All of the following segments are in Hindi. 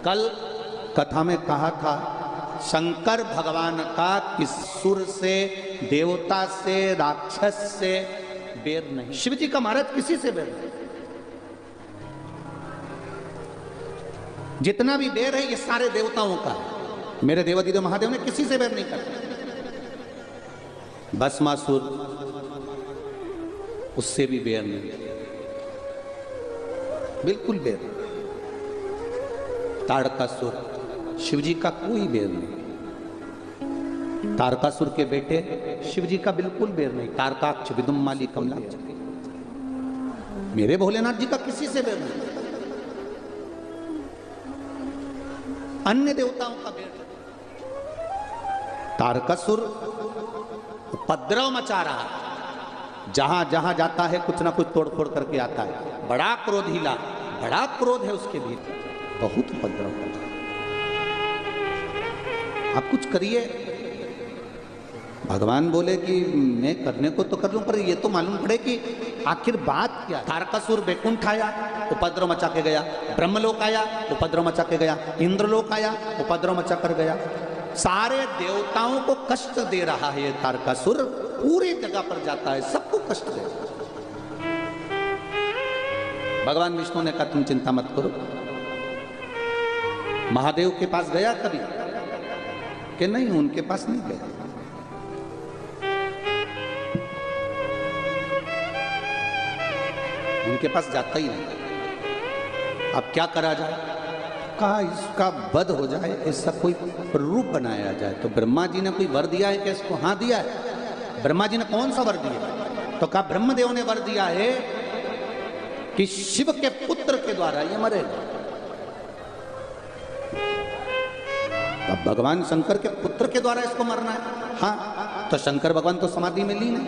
कल कथा में कहा था शंकर भगवान का किस सुर से, देवता से, राक्षस से बैर नहीं। शिव जी का महाराज किसी से बैर नहीं। जितना भी बैर है ये सारे देवताओं का है। मेरे देवाधिदेव महादेव ने किसी से बैर नहीं करते। भस्मासुर उससे भी बैर नहीं, बिल्कुल बैर। ताड़कासुर शिव जी का कोई बैर नहीं। तारकासुर के बेटे शिव जी का बिल्कुल बैर नहीं। तारकाक्ष, विदुम्माली, कमलाक्ष, मेरे भोलेनाथ जी का किसी से बैर नहीं। अन्य देवताओं का बैर। तारकासुर उपद्रव मचा रहा है, जहां जहां जाता है कुछ ना कुछ तोड़फोड़ करके आता है। बड़ा क्रोधीला, बड़ा क्रोध है उसके भीतर, बहुत उपद्रव करता है। आप कुछ करिए। भगवान बोले कि मैं करने को तो कर लूं, पर ये तो मालूम पड़े कि आखिर बात क्या। तारकासुर वैकुंठ आया, उपद्रव मचा के गया। ब्रह्मलोक आया, उपद्रव मचा के गया। इंद्रलोक आया, उपद्रव मचा कर गया। सारे देवताओं को कष्ट दे रहा है ये तारकासुर। पूरी जगह पर जाता है, सबको कष्ट दे रहा है। भगवान विष्णु ने कहा तुम चिंता मत करो। महादेव के पास गया कभी कि नहीं? उनके पास नहीं गया। उनके पास जाता ही नहीं। अब क्या करा जाए? कहा इसका वध हो जाए, ऐसा कोई रूप बनाया जाए। तो ब्रह्मा जी ने कोई वर दिया है कि इसको? हाँ दिया है। ब्रह्मा जी ने कौन सा वर दिया? तो कहा ब्रह्मदेव ने वर दिया है कि शिव के पुत्र के द्वारा ये मरेगा। अब भगवान शंकर के पुत्र के द्वारा इसको मरना है। हाँ, तो शंकर भगवान तो समाधि में लीन है,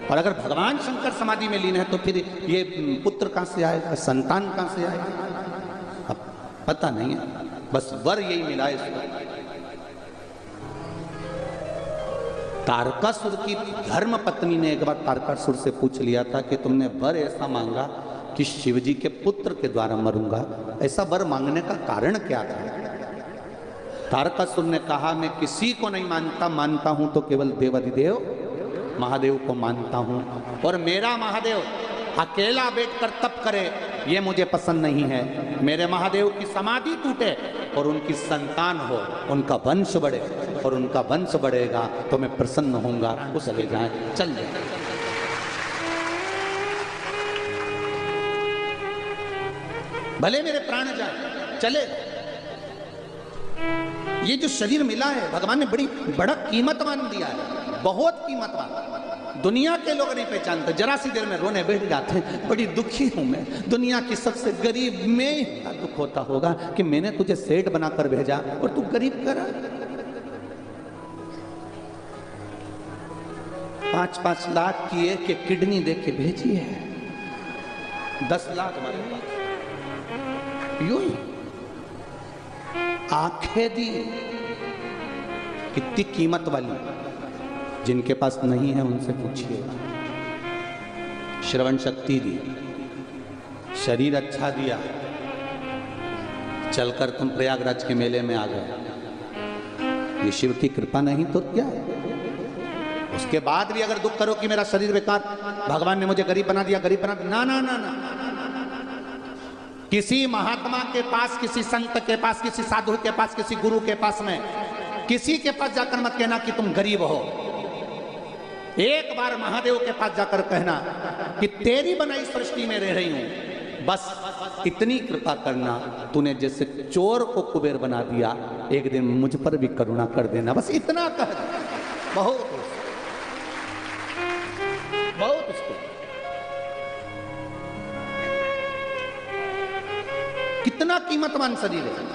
और अगर भगवान शंकर समाधि में लीन है तो फिर ये पुत्र कहां से आएगा, संतान कहां से आएगा? अब पता नहीं है, बस वर यही मिला है इसको। तारकासुर की धर्म पत्नी ने एक बार तारकासुर से पूछ लिया था कि तुमने वर ऐसा मांगा कि शिवजी के पुत्र के द्वारा मरूंगा, ऐसा वर मांगने का कारण क्या था? तारकासुर ने कहा मैं किसी को नहीं मानता, मानता हूं तो केवल देवाधिदेव महादेव को मानता हूं, और मेरा महादेव अकेला बैठकर तप करे ये मुझे पसंद नहीं है। मेरे महादेव की समाधि टूटे और उनकी संतान हो, उनका वंश बढ़े, और उनका वंश बढ़ेगा तो मैं प्रसन्न होऊंगा। वो चले जाए, चल जाए। भले मेरे प्राण जाए, चले। ये जो शरीर मिला है भगवान ने बड़ा कीमतवान दिया है, बहुत कीमतवान। दुनिया के लोग नहीं पहचानते, जरा सी देर में रोने बैठ जाते हैं। बड़ी दुखी हूं मैं, दुनिया की सबसे गरीब में दुख होता होगा कि मैंने तुझे सेठ बनाकर भेजा और तू गरीब करा। 5-5 लाख की एक किडनी दे के भेजी है, 10 लाख हमारे पास। यूं आंखें दी, कितनी कीमत वाली। जिनके पास नहीं है उनसे पूछिए। श्रवण शक्ति दी, शरीर अच्छा दिया, चलकर तुम प्रयागराज के मेले में आ गए। ये शिव की कृपा नहीं तो क्या है? उसके बाद भी अगर दुख करो कि मेरा शरीर बेकार, भगवान ने मुझे गरीब बना दिया, गरीब बना दिया, ना ना ना ना। किसी महात्मा के पास, किसी संत के पास, किसी साधु के पास, किसी गुरु के पास में, किसी के पास जाकर मत कहना कि तुम गरीब हो। एक बार महादेव के पास जाकर कहना कि तेरी बनाई सृष्टि में रह रही हूं, बस इतनी कृपा करना, तूने जैसे चोर को कुबेर बना दिया, एक दिन मुझ पर भी करुणा कर देना। बस इतना कह दे, बहुत बहुत उसको। कितना कीमतवान शरीर है।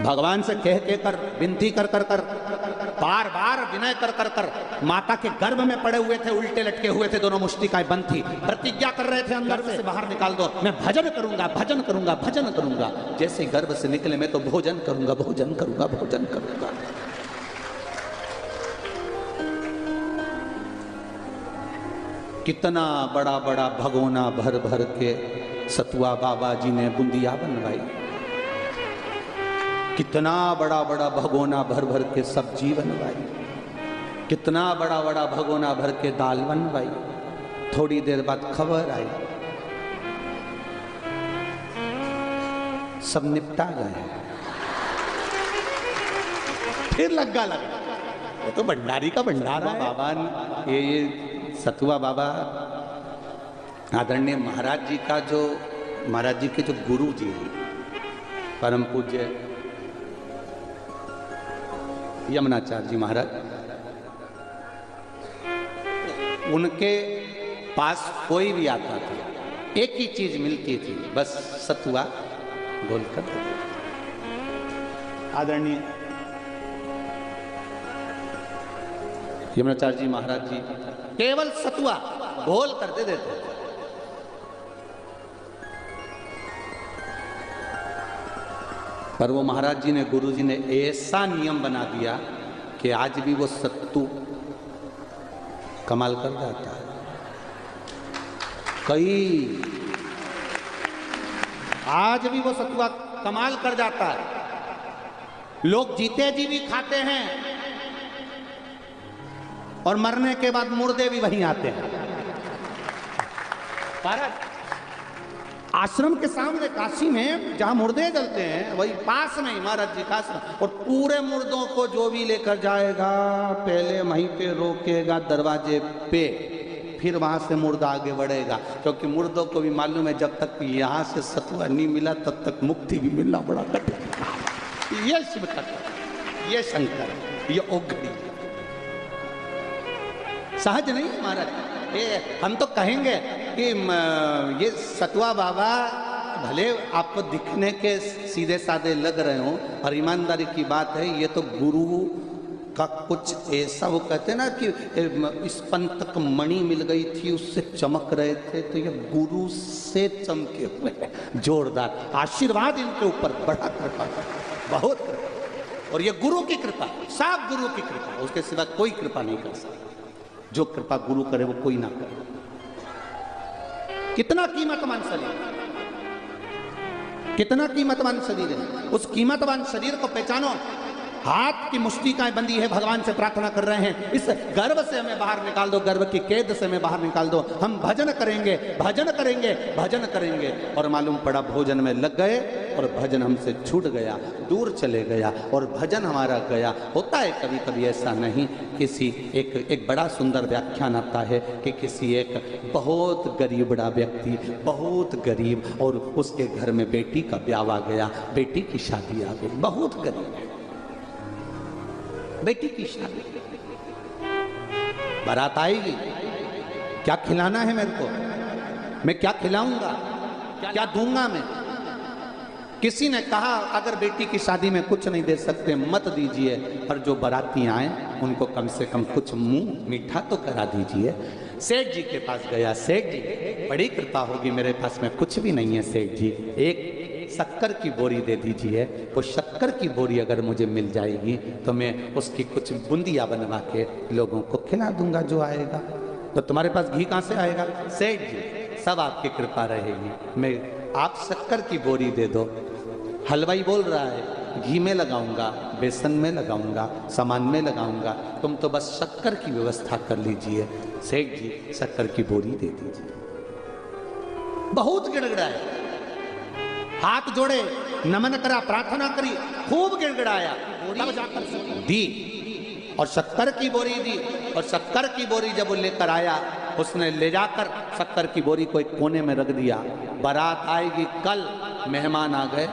भगवान से कह कर, विनती कर कर कर, बार बार विनय कर कर कर, माता के गर्भ में पड़े हुए थे, उल्टे लटके हुए थे, दोनों मुष्टिकाएं बंद थी, प्रतिज्ञा कर रहे थे अंदर से बाहर निकाल दो, मैं भजन करूंगा, भजन करूंगा, भजन करूंगा। जैसे गर्भ से निकले मैं तो भोजन करूंगा, भोजन करूंगा, भोजन करूंगा। कितना बड़ा बड़ा भगोना भर भर के सतुआ बाबा जी ने बूंदिया बनवाई, कितना बड़ा बड़ा भगोना भर भर के सब्जी बनवाई, कितना बड़ा बड़ा भगोना भर के दाल बनवाई। थोड़ी देर बाद खबर आई सब निपटा गए। फिर लगा वो तो भंडारी का भंडारा है। बाबा ये सतुआ बाबा आदरणीय महाराज जी का जो महाराज जी के जो गुरु जी हैं परम पूज्य यमुनाचार्य जी महाराज, उनके पास कोई भी आता था एक ही चीज मिलती थी, बस सतुआ घोलकर। आदरणीय यमुनाचार्य जी महाराज जी केवल सतुआ घोल कर दे देते। पर वो महाराज जी ने, गुरु जी ने ऐसा नियम बना दिया कि आज भी वो सत्तू कमाल कर जाता है। आज भी वो सतुआ कमाल कर जाता है। लोग जीते जी भी खाते हैं और मरने के बाद मुर्दे भी वहीं आते हैं। आश्रम के सामने काशी में जहां मुर्दे जलते हैं वही पास में महाराज जी का आश्रम, और पूरे मुर्दों को जो भी लेकर जाएगा पहले वहीं पे रोकेगा दरवाजे पे, फिर वहां से मुर्दा आगे बढ़ेगा, क्योंकि मुर्दों को भी मालूम है जब तक यहां से सतुआ नहीं मिला तब तक मुक्ति भी मिलना बड़ा कठिन। ये शिव तत्व, ये शंकर, ये ओघड़ी सहज नहीं महाराज। ये हम तो कहेंगे कि ये सतुआ बाबा भले आपको दिखने के सीधे साधे लग रहे हो, और ईमानदारी की बात है ये तो गुरु का कुछ ऐसा, वो कहते हैं ना कि इस पंतक मणि मिल गई थी उससे चमक रहे थे, तो ये गुरु से चमके हुए जोरदार आशीर्वाद इनके ऊपर बड़ा कृपा, बहुत कृपा। और ये गुरु की कृपा, साफ गुरु की कृपा, उसके सिवा कोई कृपा नहीं कर सकता। जो कृपा गुरु करे वो कोई ना करे। कितना कीमतवान शरीर, कितना कीमतवान शरीर है। उस कीमतवान शरीर को पहचानो। हाथ की मुष्टिकाएं बंदी है, भगवान से प्रार्थना कर रहे हैं इस गर्व से हमें बाहर निकाल दो, गर्व की कैद से हमें बाहर निकाल दो। हम भजन करेंगे, भजन करेंगे, भजन करेंगे, और मालूम पड़ा भोजन में लग गए और भजन हमसे छूट गया, दूर चले गया और भजन हमारा गया। होता है कभी कभी ऐसा नहीं। किसी एक बड़ा सुंदर व्याख्यान आता है कि किसी एक बहुत गरीब बड़ा व्यक्ति, बहुत गरीब, और उसके घर में बेटी का ब्याह आ गया, बेटी की शादी आ गई, बहुत गरीब है, बेटी की शादी, बारात आएगी, क्या खिलाना है मेरे को, मैं क्या खिलाऊंगा, क्या दूंगा मैं। किसी ने कहा अगर बेटी की शादी में कुछ नहीं दे सकते मत दीजिए, पर जो बाराती आए उनको कम से कम कुछ मुंह मीठा तो करा दीजिए। सेठ जी के पास गया, सेठ जी बड़ी कृपा होगी, मेरे पास में कुछ भी नहीं है सेठ जी, एक शक्कर की बोरी दे दीजिए। वो शक्कर की बोरी अगर मुझे मिल जाएगी तो मैं उसकी कुछ बूंदिया बनवा के लोगों को खिला दूंगा जो आएगा। तो तुम्हारे पास घी कहाँ से आएगा? सेठ जी सब आपकी कृपा रहेगी, मैं आप शक्कर की बोरी दे दो। हलवाई बोल रहा है घी में लगाऊंगा, बेसन में लगाऊंगा, सामान में लगाऊंगा, तुम तो बस शक्कर की व्यवस्था कर लीजिए। सेठ जी शक्कर की बोरी दे दीजिए। बहुत गिड़गिड़ाया, हाथ जोड़े, नमन करा, प्रार्थना करी, खूब गिड़गिड़ाया, तब जाकर दी और शक्कर की बोरी दी। और शक्कर की बोरी जब वो लेकर आया, उसने ले जाकर शक्कर की बोरी को एक कोने में रख दिया। बारात आएगी कल, मेहमान आ गए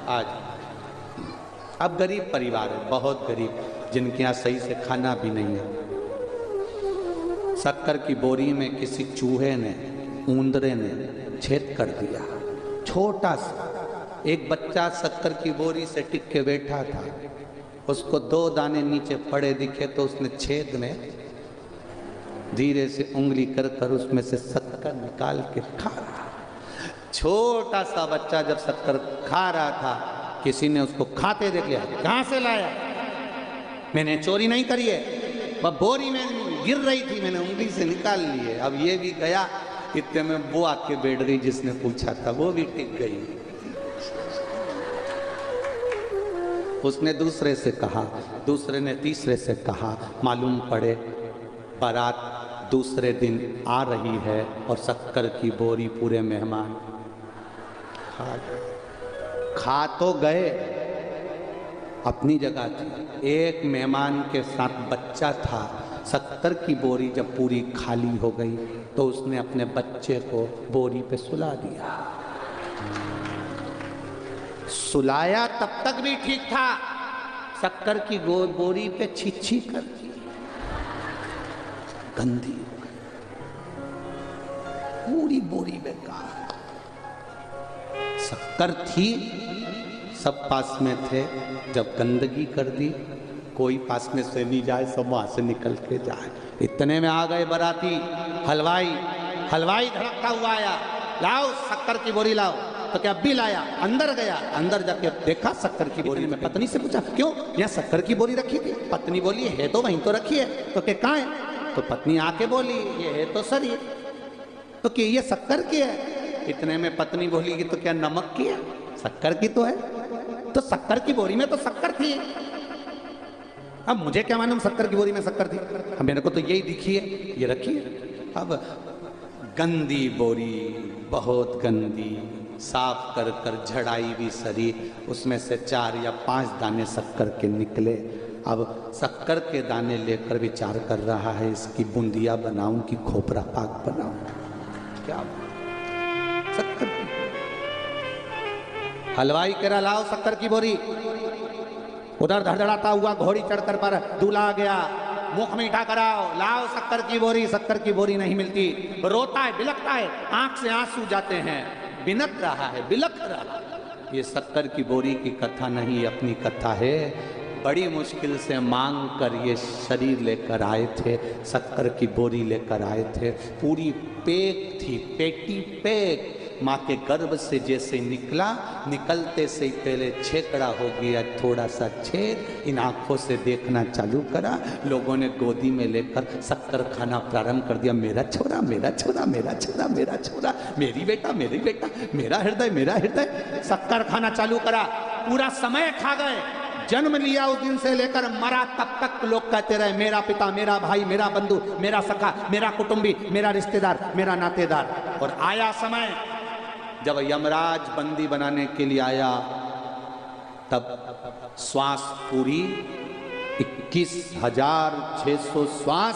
आज। अब गरीब परिवार है, बहुत गरीब, जिनके यहाँ सही से खाना भी नहीं है। शक्कर की बोरी में किसी चूहे ने, ऊंदरे ने छेद कर दिया, छोटा सा। एक बच्चा शक्कर की बोरी से टिक के बैठा था, उसको 2 दाने नीचे पड़े दिखे तो उसने छेद में धीरे से उंगली कर कर उसमें से शक्कर निकाल के खा रहा। छोटा सा बच्चा जब शक्कर खा रहा था, किसी ने उसको खाते देख लिया। कहाँ से लाया? मैंने चोरी नहीं करी है, वह बोरी में गिर रही थी, मैंने उंगली से निकाल ली है। अब ये भी गया इतने में वो आके बैठ गई जिसने पूछा था, वो भी टिक गई। उसने दूसरे से कहा, दूसरे ने तीसरे से कहा, मालूम पड़े बारात दूसरे दिन आ रही है और शक्कर की बोरी पूरे मेहमान खा तो गए, अपनी जगह थी। एक मेहमान के साथ बच्चा था, शक्कर की बोरी जब पूरी खाली हो गई तो उसने अपने बच्चे को बोरी पे सुला दिया। सुलाया तब तक भी ठीक था, शक्कर की बोरी पे छिछी कर दी, गंदी पूरी बोरी बेकार। शक्कर थी, सब पास में थे, जब गंदगी कर दी कोई पास में से नहीं जाए, सब वहां से निकल के जाए। इतने में आ गए बाराती, हलवाई धड़कता हुआ आया, लाओ शक्कर की बोरी लाओ। तो क्या अभी लाया, अंदर गया, अंदर जाके देखा शक्कर की बोरी में। पत्नी से पूछा क्यों यहाँ शक्कर की बोरी रखी थी? पत्नी बोली है तो वहीं तो रखी है। तो क्या कहाँ है? तो पत्नी आके बोली ये है तो सर, तो क्या ये शक्कर की है? इतने में पत्नी बोली कि तो क्या नमक की है? शक्कर की तो है। तो शक्कर की बोरी में तो शक्कर थी, अब मुझे क्या मालूम शक्कर की बोरी में शक्कर थी? अब मेरे को तो यही दिखी है, ये रखी है। अब गंदी बोरी, बहुत गंदी, साफ कर कर झड़ाई भी सरी, उसमें से 4 या 5 दाने शक्कर के निकले। अब शक्कर के दाने लेकर विचार कर रहा है, इसकी बूंदिया बनाऊं कि खोपरा पाक बनाऊं? क्या शक्कर की, हलवाई कह रहा लाओ शक्कर की बोरी। उधर धड़धड़ाता हुआ घोड़ी चढ़कर पर दूल्हा आ गया, मुख मीठा कराओ, लाओ शक्कर की बोरी। शक्कर की बोरी नहीं मिलती, रोता है, बिलखता है, आंख से आंसू जाते हैं, बिनक रहा है, बिलख रहा है। ये शक्कर की बोरी की कथा नहीं, अपनी कथा है। बड़ी मुश्किल से मांग कर ये शरीर लेकर आए थे, शक्कर की बोरी लेकर आए थे। पूरी पेक थी, पेटी पेक। माँ के गर्भ से जैसे निकला, निकलते से ही पहले छेकड़ा हो गया, थोड़ा सा छेद। इन आंखों से देखना चालू करा, लोगों ने गोदी में लेकर शक्कर खाना प्रारंभ कर दिया। मेरा छोरा, मेरा छोरा, मेरा छोरा, मेरा छोरा, मेरी बेटा, मेरी बेटा, मेरा हृदय, मेरा हृदय। शक्कर खाना चालू करा, पूरा समय खा गए। जन्म लिया उस दिन से लेकर मरा तब तक लोग कहते रहे मेरा पिता, मेरा भाई, मेरा बंधु, मेरा सखा, मेरा कुटुंबी, मेरा रिश्तेदार, मेरा नातेदार। और आया समय जब यमराज बंदी बनाने के लिए आया, तब श्वास पूरी 21,600 श्वास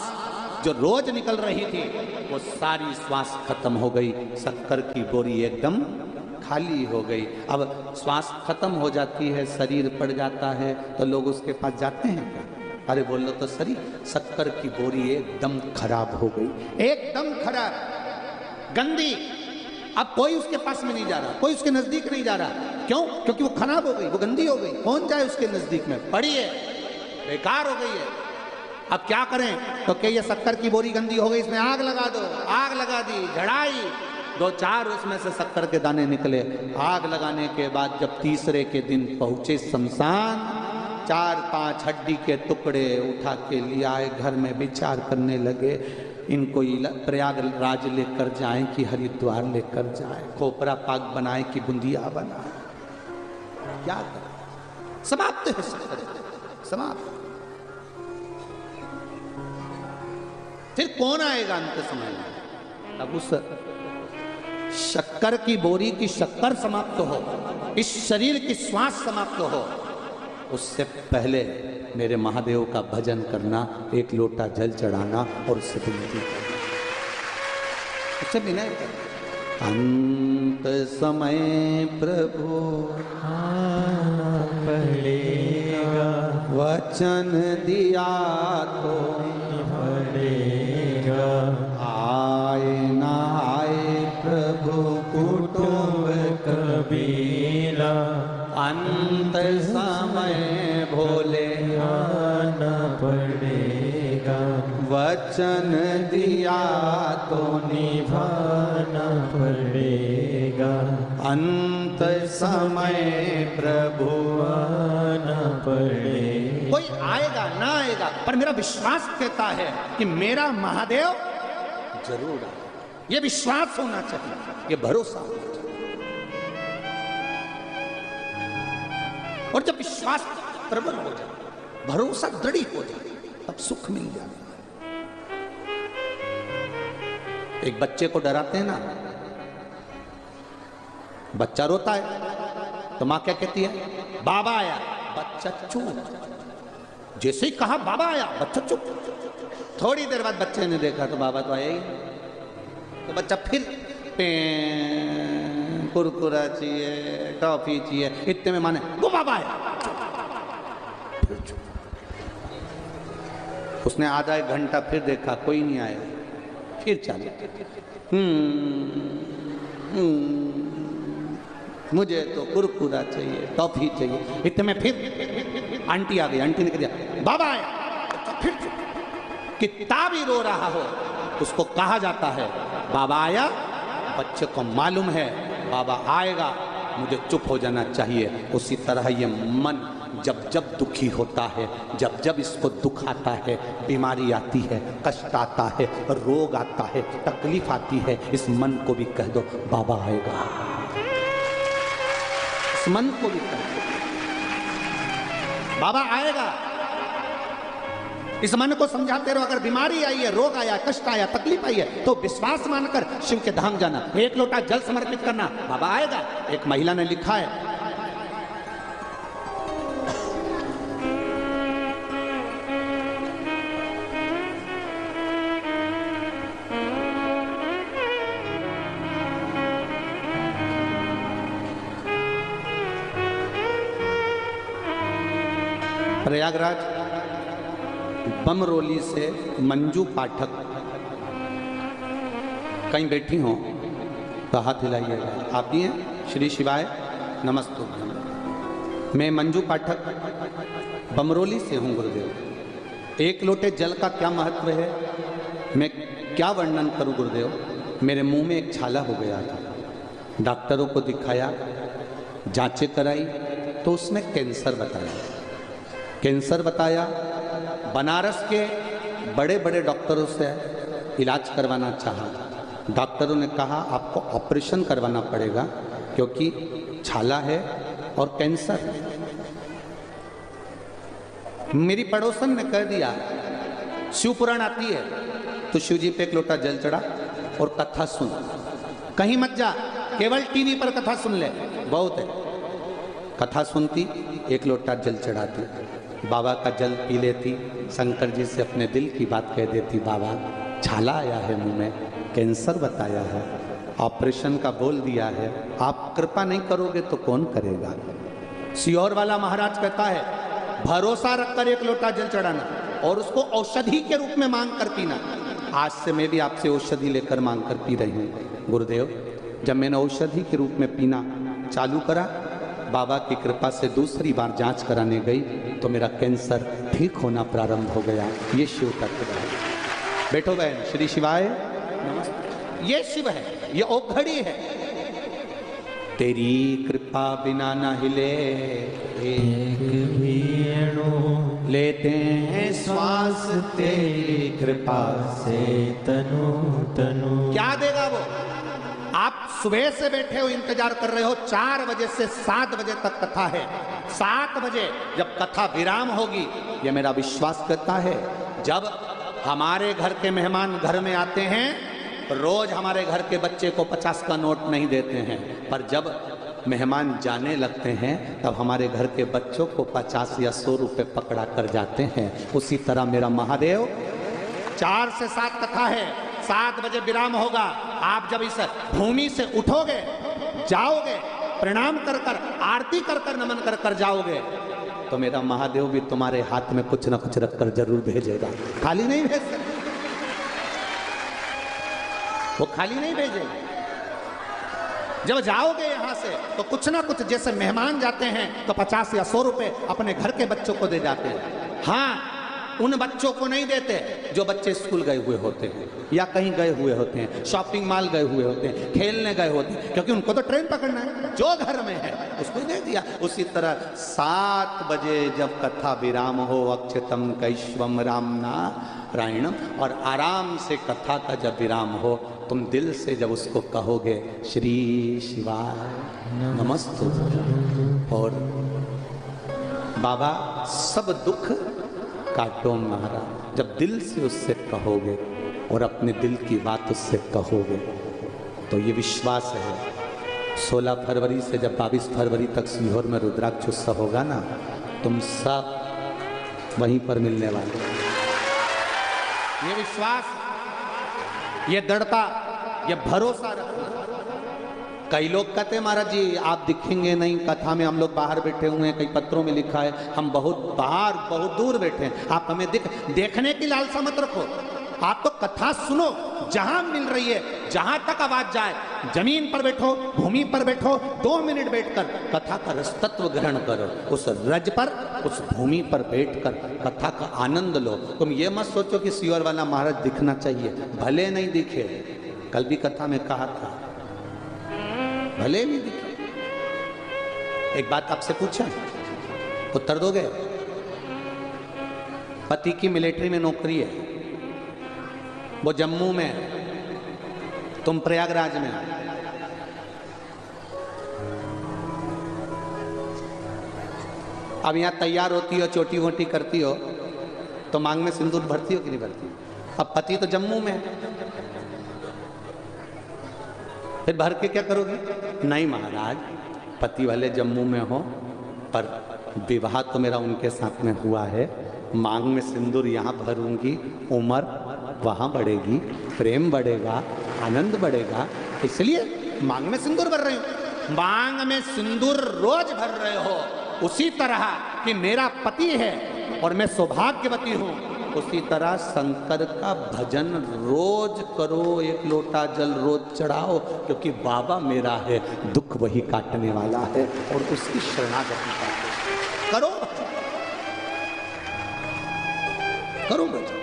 जो रोज निकल रही थी, वो सारी श्वास खत्म हो गई। शक्कर की बोरी एकदम खाली हो गई। अब श्वास खत्म हो जाती है, शरीर पड़ जाता है, तो लोग उसके पास जाते हैं क्या? अरे बोलो तो सही, शक्कर की बोरी एकदम खराब हो गई, एकदम खराब, गंदी। अब कोई उसके पास में नहीं जा रहा, कोई उसके नजदीक नहीं जा रहा। क्यों? क्योंकि वो खराब हो गई, वो गंदी हो गई। कौन जाए उसके नजदीक में? पड़ी है, बेकार हो गई है। अब क्या करें? तो क्या ये शक्कर की बोरी गंदी हो गई, इसमें आग लगा दो। आग लगा दी, झड़ाई, 2-4 उसमें से शक्कर के दाने निकले। आग लगाने के बाद जब तीसरे के दिन पहुंचे शमशान, 4-5 हड्डी के टुकड़े उठा के ले आए, घर में विचार करने लगे इनको प्रयागराज लेकर जाएं कि हरिद्वार लेकर जाएं, खोपरा पाक बनाएं कि बूंदिया बनाएं। क्या करें? समाप्त है शक्कर, समाप्त। फिर कौन आएगा अंत समय में? अब उस शक्कर की बोरी की शक्कर समाप्त हो, इस शरीर की श्वास समाप्त हो, उससे पहले मेरे महादेव का भजन करना, 1 लोटा जल चढ़ाना और उससे विनती करना, उससे विनय करना। अंत समय प्रभु पड़ेगा, वचन दिया तो पड़ेगा। आए ना आए प्रभु कुटुंब कबीला, अंत समय भोले आना पड़ेगा। वचन दिया तो निभाना पड़ेगा। अंत समय प्रभु आना पड़ेगा। कोई आएगा ना आएगा, पर मेरा विश्वास कहता है कि मेरा महादेव जरूर आएगा। ये विश्वास होना चाहिए, ये भरोसा होना चाहिए। और जब विश्वास प्रबल हो जाए, भरोसा दृढ़ हो जाए, तब सुख मिल जाए। एक बच्चे को डराते हैं ना, बच्चा रोता है तो मां क्या कहती है? बाबा आया, बच्चा चुप। जैसे ही कहा बाबा आया, बच्चा चुप। थोड़ी देर बाद बच्चे ने देखा तो बाबा तो आया ही, तो बच्चा फिर कुरकुरा चाहिए, टॉफी चाहिए, इतने में माने वो बाबा आया। उसने आधा एक घंटा फिर देखा, कोई नहीं आया, फिर चालू, मुझे तो कुरकुरा चाहिए, टॉफी चाहिए। इतने में फिर आंटी आ गई, आंटी ने कह दिया बाबा आया। फिर कितना भी रो रहा हो उसको कहा जाता है बाबा आया। बच्चे को मालूम है बाबा आएगा, मुझे चुप हो जाना चाहिए। उसी तरह ये मन जब जब दुखी होता है, जब जब इसको दुख आता है, बीमारी आती है, कष्ट आता है, रोग आता है, तकलीफ आती है, इस मन को भी कह दो बाबा आएगा। इस मन को भी कह दो बाबा आएगा। इस मन को समझाते रहो, अगर बीमारी आई है, रोग आया, कष्ट आया, तकलीफ आई है, तो विश्वास मानकर शिव के धाम जाना, एक लोटा जल समर्पित करना, बाबा आएगा। एक महिला ने लिखा है, प्रयागराज बमरोली से मंजू पाठक कहीं बैठी हो तो हाथ हिलाइएगा। आप ही हैं? श्री शिवाय नमस्तु। मैं मंजू पाठक बमरोली से हूँ गुरुदेव। एक लोटे जल का क्या महत्व है, मैं क्या वर्णन करूँ गुरुदेव। मेरे मुंह में एक छाला हो गया था, डॉक्टरों को दिखाया, जांचें कराई तो उसमें कैंसर बताया। कैंसर बताया, बनारस के बड़े बड़े डॉक्टरों से इलाज करवाना चाहा। डॉक्टरों ने कहा आपको ऑपरेशन करवाना पड़ेगा क्योंकि छाला है और कैंसर है। मेरी पड़ोसन ने कह दिया शिव पुराण आती है तो शिव जी पे एक लोटा जल चढ़ा और कथा सुन, कहीं मत जा, केवल टीवी पर कथा सुन ले, बहुत है। कथा सुनती, एक लोटा जल चढ़ाती, बाबा का जल पी लेती, शंकर जी से अपने दिल की बात कह देती, बाबा छाला आया है मुंह में, कैंसर बताया है, ऑपरेशन का बोल दिया है, आप कृपा नहीं करोगे तो कौन करेगा। सियोर वाला महाराज कहता है भरोसा रखकर एक लोटा जल चढ़ाना और उसको औषधि के रूप में मांग कर पीना। आज से मैं भी आपसे औषधि लेकर मांग कर पी रही हूँ गुरुदेव। जब मैंने औषधि के रूप में पीना चालू करा, बाबा की कृपा से दूसरी बार जांच कराने गई तो मेरा कैंसर ठीक होना प्रारंभ हो गया। ये शिव तत्व है। बैठो बहन, श्री शिवाय नमस्ते। ये शिव है, ये औघड़ी है। तेरी कृपा बिना न हिले एक भी अणु, लेते हैं श्वास तेरी कृपा से तनु तनु। क्या देगा वो? आप सुबह से बैठे हो, इंतजार कर रहे हो, 4 बजे से 7 बजे तक कथा है। 7 बजे जब कथा विराम होगी, ये मेरा विश्वास करता है। जब हमारे घर के मेहमान घर में आते हैं, रोज हमारे घर के बच्चे को 50 का नोट नहीं देते हैं, पर जब मेहमान जाने लगते हैं तब हमारे घर के बच्चों को 50 या 100 रुपए पकड़ा कर जाते हैं। उसी तरह मेरा महादेव 4 से 7 कथा है, 7 बजे विराम होगा। आप जब इस भूमि से उठोगे, जाओगे, प्रणाम कर कर, आरती कर कर, नमन कर कर जाओगे, तो मेरा महादेव भी तुम्हारे हाथ में कुछ ना कुछ रखकर जरूर भेजेगा। खाली नहीं भेज सकते, वो खाली नहीं भेजेगा। जब जाओगे यहां से तो कुछ ना कुछ, जैसे मेहमान जाते हैं तो 50 या 100 रुपए अपने घर के बच्चों को दे जाते हैं। हाँ, उन बच्चों को नहीं देते जो बच्चे स्कूल गए हुए होते हैं या कहीं गए हुए होते हैं, शॉपिंग मॉल गए हुए होते हैं, खेलने गए होते हैं, क्योंकि उनको तो ट्रेन पकड़ना है। जो घर में है उसको दे दिया। उसी तरह 7 बजे जब कथा विराम हो, अक्षतम कैश्वम रामना रायणम, और आराम से कथा का जब विराम हो, तुम दिल से जब उसको कहोगे श्री शिवाय नमस्तु, और बाबा सब दुख काटो महाराज, जब दिल से उससे कहोगे और अपने दिल की बात उससे कहोगे, तो ये विश्वास है 16 फरवरी से जब 22 फरवरी तक सीहोर में रुद्राक्ष उत्सव होगा ना, तुम सब वहीं पर मिलने वाले। ये विश्वास, ये दृढ़ता, ये भरोसा रखो। कई लोग कहते हैं महाराज जी आप दिखेंगे नहीं कथा में, हम लोग बाहर बैठे हुए हैं, कई पत्रों में लिखा है हम बहुत बाहर बहुत दूर बैठे हैं, आप हमें देखने की लालसा मत रखो। आप तो कथा सुनो, जहां मिल रही है, जहां तक आवाज जाए, जमीन पर बैठो, भूमि पर बैठो, 2 मिनट बैठकर कथा का रसतत्व ग्रहण करो। उस रज पर, उस भूमि पर बैठकर कथा का आनंद लो। तुम ये मत सोचो कि सीहोर वाला महाराज दिखना चाहिए, भले नहीं दिखे। कल भी कथा में कहा था भले नहीं दिखे। एक बात आपसे पूछा, उत्तर दोगे? पति की मिलिट्री में नौकरी है, वो जम्मू में, तुम प्रयागराज में। अब यहां तैयार होती हो, चोटी वोटी करती हो, तो मांग में सिंदूर भरती हो कि नहीं भरती? अब पति तो जम्मू में, फिर भर के क्या करोगे? नहीं महाराज, पति वाले जम्मू में हो, पर विवाह तो मेरा उनके साथ में हुआ है, मांग में सिंदूर यहाँ भरूंगी, उम्र वहाँ बढ़ेगी, प्रेम बढ़ेगा, आनंद बढ़ेगा, इसलिए मांग में सिंदूर भर रहे हो। मांग में सिंदूर रोज भर रहे हो, उसी तरह कि मेरा पति है और मैं सौभाग्यवती हूँ, उसी तरह शंकर का भजन रोज करो, 1 लोटा जल रोज चढ़ाओ, क्योंकि बाबा मेरा है, दुख वही काटने वाला है, और उसकी शरणागति करो, करो भजन।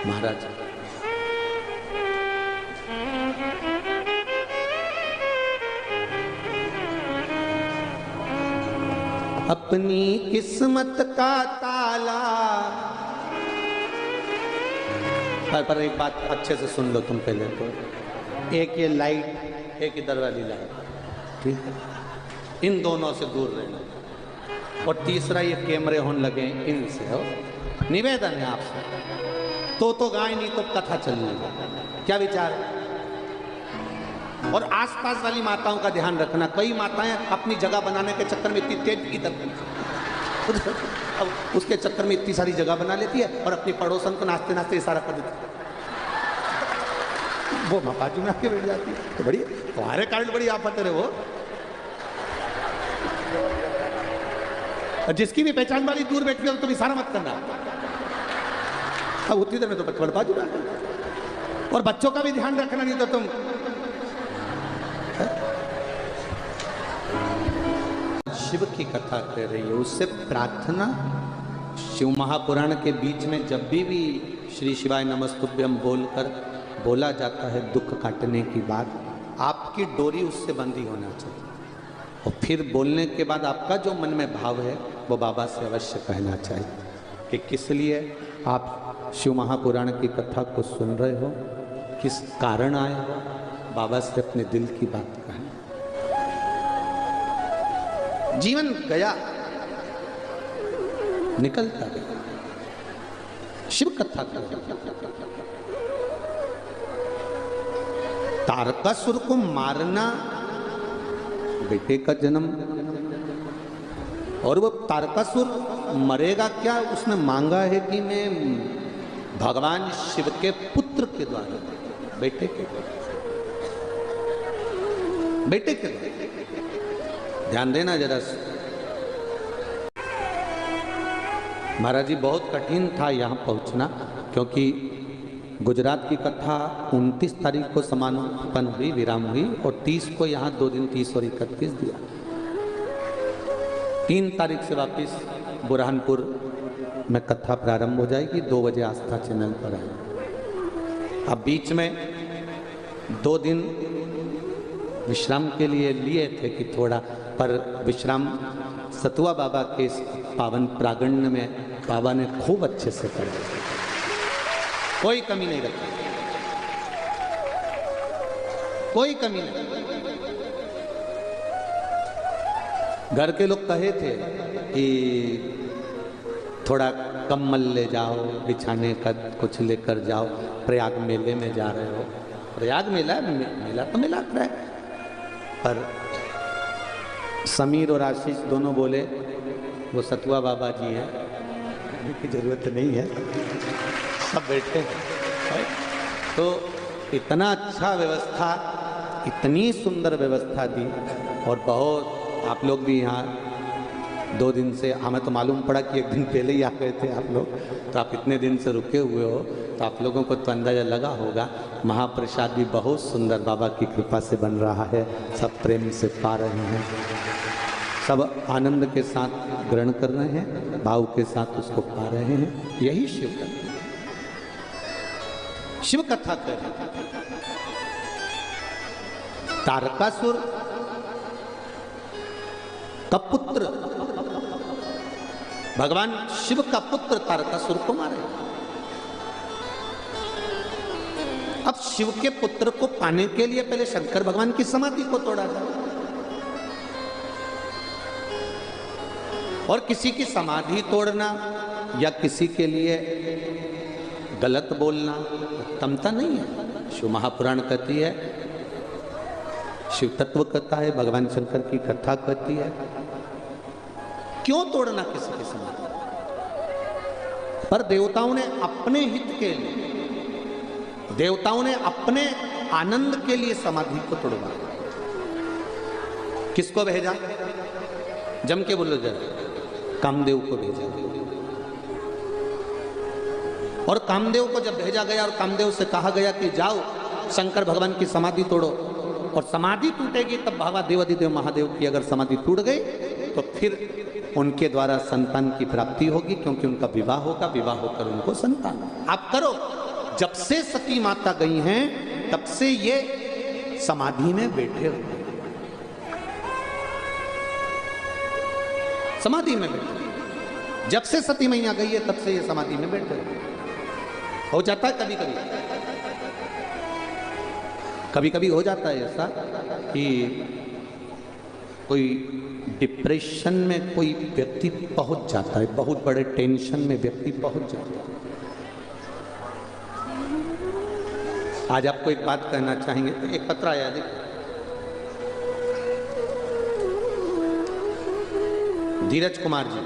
महाराज अपनी किस्मत का ताला, पर एक बात अच्छे से सुन लो तुम पहले तो, एक ये लाइट, एक इधर वाली लाइट, ठीक है, इन दोनों से दूर रहना, और तीसरा ये कैमरे होने लगे, इनसे हो। निवेदन है आपसे, तो गाय नहीं तो कथा चलने लगे, क्या विचार है? और आसपास वाली माताओं का ध्यान रखना, कई माताएं अपनी जगह बनाने के चक्कर में इतनी तेज इधर, अब उसके चक्कर में इतनी सारी जगह बना लेती है और अपनी पड़ोसन को नाचते नाचते इशारा कर देती है, वो बाजू में आके बैठ जाती है। तो बड़ी तुम्हारे कारण बड़ी आफत है वो, जिसकी भी पहचान वाली दूर बैठी हो तो तुम इशारा मत करना, अब उतनी देर में तो बच्चे बाजू में, और बच्चों का भी ध्यान रखना, नहीं तो तुम शिव की कथा कर रही है, उससे प्रार्थना। शिव महापुराण के बीच में जब भी श्री शिवाय नमस्तुभ्यम बोलकर बोला जाता है दुख काटने की बात, आपकी डोरी उससे बंधी होना चाहिए, और फिर बोलने के बाद आपका जो मन में भाव है वो बाबा से अवश्य कहना चाहिए कि किस लिए आप शिव महापुराण की कथा को सुन रहे हो, किस कारण आए हो, बाबा से अपने दिल की बात कहें। जीवन गया, निकलता गया, शिव कथा कर, तारकासुर को मारना, बेटे का जन्म, और वो तारकासुर मरेगा क्या? उसने मांगा है कि मैं भगवान शिव के पुत्र के द्वारा, बेटे के द्वारा, ध्यान देना जरा। महाराज जी बहुत कठिन था यहाँ पहुँचना, क्योंकि गुजरात की कथा 29 तारीख को समापन हुई, विराम हुई, और 30 को यहाँ 2 दिन 30 और 31 दिया। 3 तारीख से वापस बुरहानपुर में कथा प्रारंभ हो जाएगी, 2 बजे आस्था चैनल पर है। अब बीच में 2 दिन विश्राम के लिए लिए थे कि थोड़ा, पर विश्राम सतुआ बाबा के इस पावन प्रांगण में बाबा ने खूब अच्छे से कर दिया, कोई कमी नहीं रखी, कोई कमी नहीं। घर के लोग कहे थे कि थोड़ा कम्बल ले जाओ, बिछाने का कुछ लेकर जाओ, प्रयाग मेले में जा रहे हो। प्रयाग मेला मेला तो मेला कर रहा है, पर समीर और आशीष दोनों बोले वो सतुआ बाबा जी है, की जरूरत नहीं है, सब बैठे हैं। तो इतना अच्छा व्यवस्था, इतनी सुंदर व्यवस्था दी, और बहुत आप लोग भी यहाँ 2 दिन से, हमें तो मालूम पड़ा कि 1 दिन पहले ही आ गए थे आप लोग, तो आप इतने दिन से रुके हुए हो, तो आप लोगों को तो अंदाजा लगा होगा। महाप्रसाद भी बहुत सुंदर बाबा की कृपा से बन रहा है, सब प्रेम से पा रहे हैं, सब आनंद के साथ ग्रहण कर रहे हैं, भाव के साथ उसको पा रहे हैं। यही शिव कथा, शिव कथा कर तारकासुर का पुत्र, भगवान शिव का पुत्र तारकासुर को मारे। अब शिव के पुत्र को पाने के लिए पहले शंकर भगवान की समाधि को तोड़ा जाए, और किसी की समाधि तोड़ना या किसी के लिए गलत बोलना उत्तमता नहीं है। शिव महापुराण कहती है, शिव तत्व कथा है, भगवान शंकर की कथा कहती है, क्यों तोड़ना किसी की समाधि? पर देवताओं ने अपने हित के लिए, देवताओं ने अपने आनंद के लिए समाधि को तोड़वाया। किसको भेजा? जम के बोलो जरा, कामदेव को भेजा। और कामदेव को जब भेजा गया और कामदेव से कहा गया कि जाओ शंकर भगवान की समाधि तोड़ो, और समाधि टूटेगी तब भावा देवाधिदेव महादेव की अगर समाधि टूट गई तो फिर उनके द्वारा संतान की प्राप्ति होगी, क्योंकि उनका विवाह होगा, विवाह होकर उनको संतान। आप करो, जब से सती माता गई हैं तब से ये समाधि में बैठे हुए, समाधि में बैठे, जब से सती मैया गई है तब से ये समाधि में बैठे हुए। हो जाता है कभी कभी, कभी कभी हो जाता है ऐसा कि कोई डिप्रेशन में कोई व्यक्ति पहुंच जाता है, बहुत बड़े टेंशन में व्यक्ति पहुंच जाता है। आज आपको एक बात कहना चाहेंगे, एक पत्र आया, देखो, धीरज कुमार जी,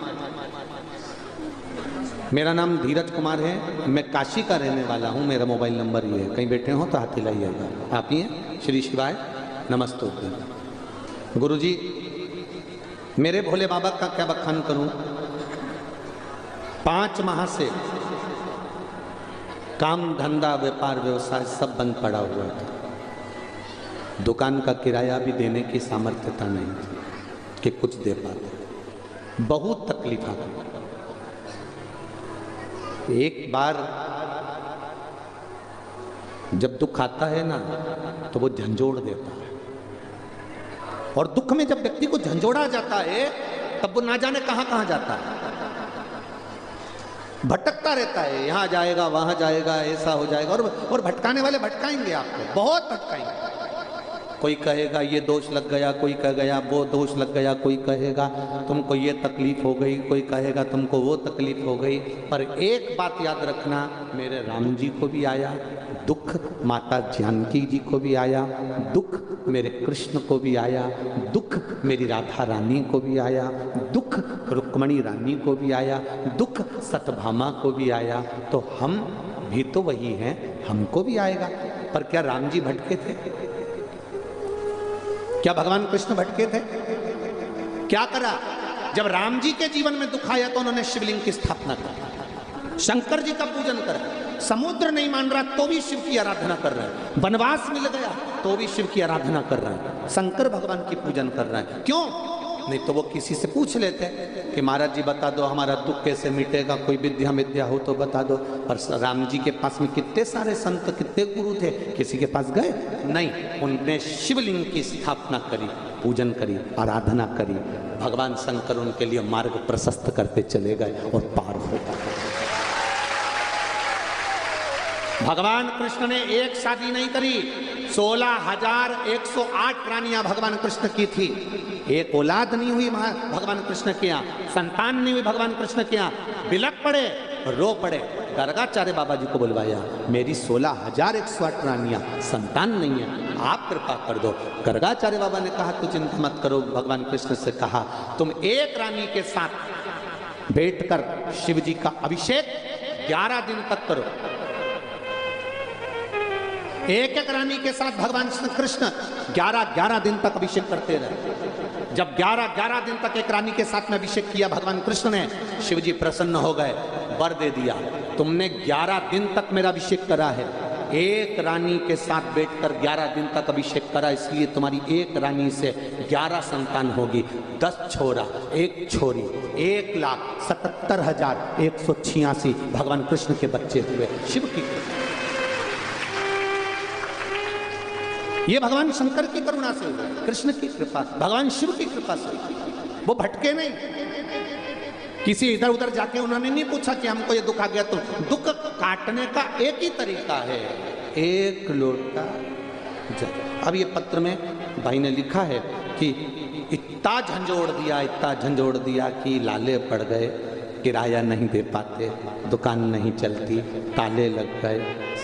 मेरा नाम धीरज कुमार है, मैं काशी का रहने वाला हूँ, मेरा मोबाइल नंबर ये है, कहीं बैठे हो तो हाथ हिलाइएगा। आप ही हैं? श्री शिवाय नमस्ते। गुरुजी, मेरे भोले बाबा का क्या बखान करूं? 5 माह से काम धंधा व्यापार व्यवसाय सब बंद पड़ा हुआ था, दुकान का किराया भी देने की सामर्थ्यता नहीं थी कि कुछ दे पाते, बहुत तकलीफ आ गई। एक बार जब दुख आता है ना तो वो झंझोड़ देता है, और दुख में जब व्यक्ति को झंझोड़ा जाता है तब वो ना जाने कहां कहां जाता है, भटकता रहता है, यहां जाएगा वहां जाएगा, ऐसा हो जाएगा, और भटकाने वाले भटकाएंगे आपको, बहुत भटकाएंगे। कोई कहेगा ये दोष लग गया, कोई कह गया वो दोष लग गया, कोई कहेगा तुमको ये तकलीफ हो गई, कोई कहेगा तुमको वो तकलीफ हो गई। पर एक बात याद रखना, मेरे राम जी को भी आया दुख, माता जानकी जी को भी आया दुख, मेरे कृष्ण को भी आया दुख, मेरी राधा रानी को भी आया दुख, रुक्मणी रानी को भी आया दुख, सतभामा को भी आया। तो हम भी तो वही हैं, हमको भी आएगा। पर क्या राम जी भटके थे? क्या भगवान कृष्ण भटके थे? क्या करा? जब राम जी के जीवन में दुख आया तो उन्होंने शिवलिंग की स्थापना की, शंकर जी का पूजन करा, समुद्र नहीं मान रहा तो भी शिव की आराधना कर रहा है, वनवास मिल गया तो भी शिव की आराधना कर रहा है, शंकर भगवान की पूजन कर रहा है। क्यों? नहीं तो वो किसी से पूछ लेते कि महाराज जी बता दो हमारा दुख कैसे मिटेगा, कोई विद्या हो तो बता दो। पर राम जी के पास में कितने सारे संत, कितने गुरु थे, किसी के पास गए नहीं। उनने शिवलिंग की स्थापना करी, पूजन करी, आराधना करी। भगवान शंकर उनके लिए मार्ग प्रशस्त करते चले गए और पार हो गए। भगवान कृष्ण ने एक शादी नहीं करी, 16,108 रानियां भगवान कृष्ण की थी। एक औलाद नहीं हुई भगवान कृष्ण के यहाँ, संतान नहीं हुई भगवान कृष्ण के यहाँ। बिलक पड़े, रो पड़े, गर्गाचार्य बाबा जी को बुलवाया, मेरी 16,108 रानियां, संतान नहीं है, आप कृपा कर दो। गर्गाचार्य बाबा ने कहा तू चिंता मत करो। भगवान कृष्ण से कहा तुम एक रानी के साथ बैठकर शिव जी का अभिषेक 11 दिन तक करो। एक एक रानी के साथ भगवान कृष्ण 11 दिन तक अभिषेक करते रहे। जब 11 दिन तक एक रानी के साथ में अभिषेक किया भगवान कृष्ण ने, शिव जी प्रसन्न हो गए, वर दे दिया, तुमने 11 दिन तक मेरा अभिषेक करा है, एक रानी के साथ बैठकर 11 दिन तक अभिषेक करा, इसलिए तुम्हारी एक रानी से 11 संतान होगी। 10 छोरा, 1 छोरी, 1,77,186 भगवान कृष्ण के बच्चे हुए। शिव की ये भगवान शंकर की करुणा से हुआ, कृष्ण की कृपा, भगवान शिव की कृपा से। वो भटके नहीं, किसी इधर उधर जाके उन्होंने नहीं पूछा कि हमको ये दुख आ गया। तो दुख काटने का एक ही तरीका है, एक लोटा जल। अब ये पत्र में भाई ने लिखा है कि इतना झंझोड़ दिया कि लाले पड़ गए, किराया नहीं दे पाते, दुकान नहीं चलती, ताले लग गए,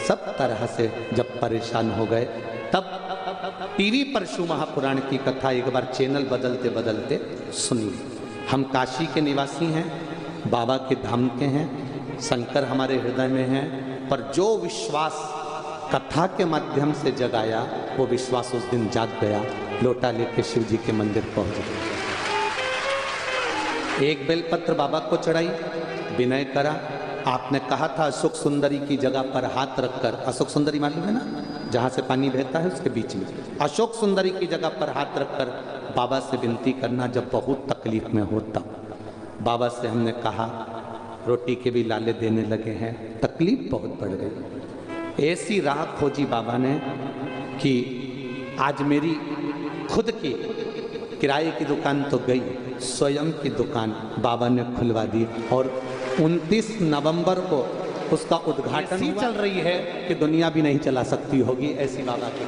सब तरह से जब परेशान हो गए, तब टीवी पर शिव महापुराण की कथा एक बार चैनल बदलते बदलते सुनी। हम काशी के निवासी हैं, बाबा के धाम के हैं, शंकर हमारे हृदय में हैं, पर जो विश्वास कथा के माध्यम से जगाया वो विश्वास उस दिन जाग गया। लोटा लेके शिव जी के मंदिर पहुंच गए, एक बेलपत्र बाबा को चढ़ाई, विनय करा। आपने कहा था अशोक सुंदरी की जगह पर हाथ रखकर, अशोक सुंदरी मालूम है ना, जहाँ से पानी बहता है उसके बीच में, अशोक सुंदरी की जगह पर हाथ रखकर बाबा से विनती करना जब बहुत तकलीफ में हो तब। बाबा से हमने कहा रोटी के भी लाले देने लगे हैं, तकलीफ बहुत बढ़ गई। ऐसी राह खोजी बाबा ने कि आज मेरी खुद की किराए की दुकान तो गई, स्वयं की दुकान बाबा ने खुलवा दी। और 29 नवंबर को उसका उद्घाटन ही चल रही है कि दुनिया भी नहीं चला सकती होगी, ऐसी बाबा की।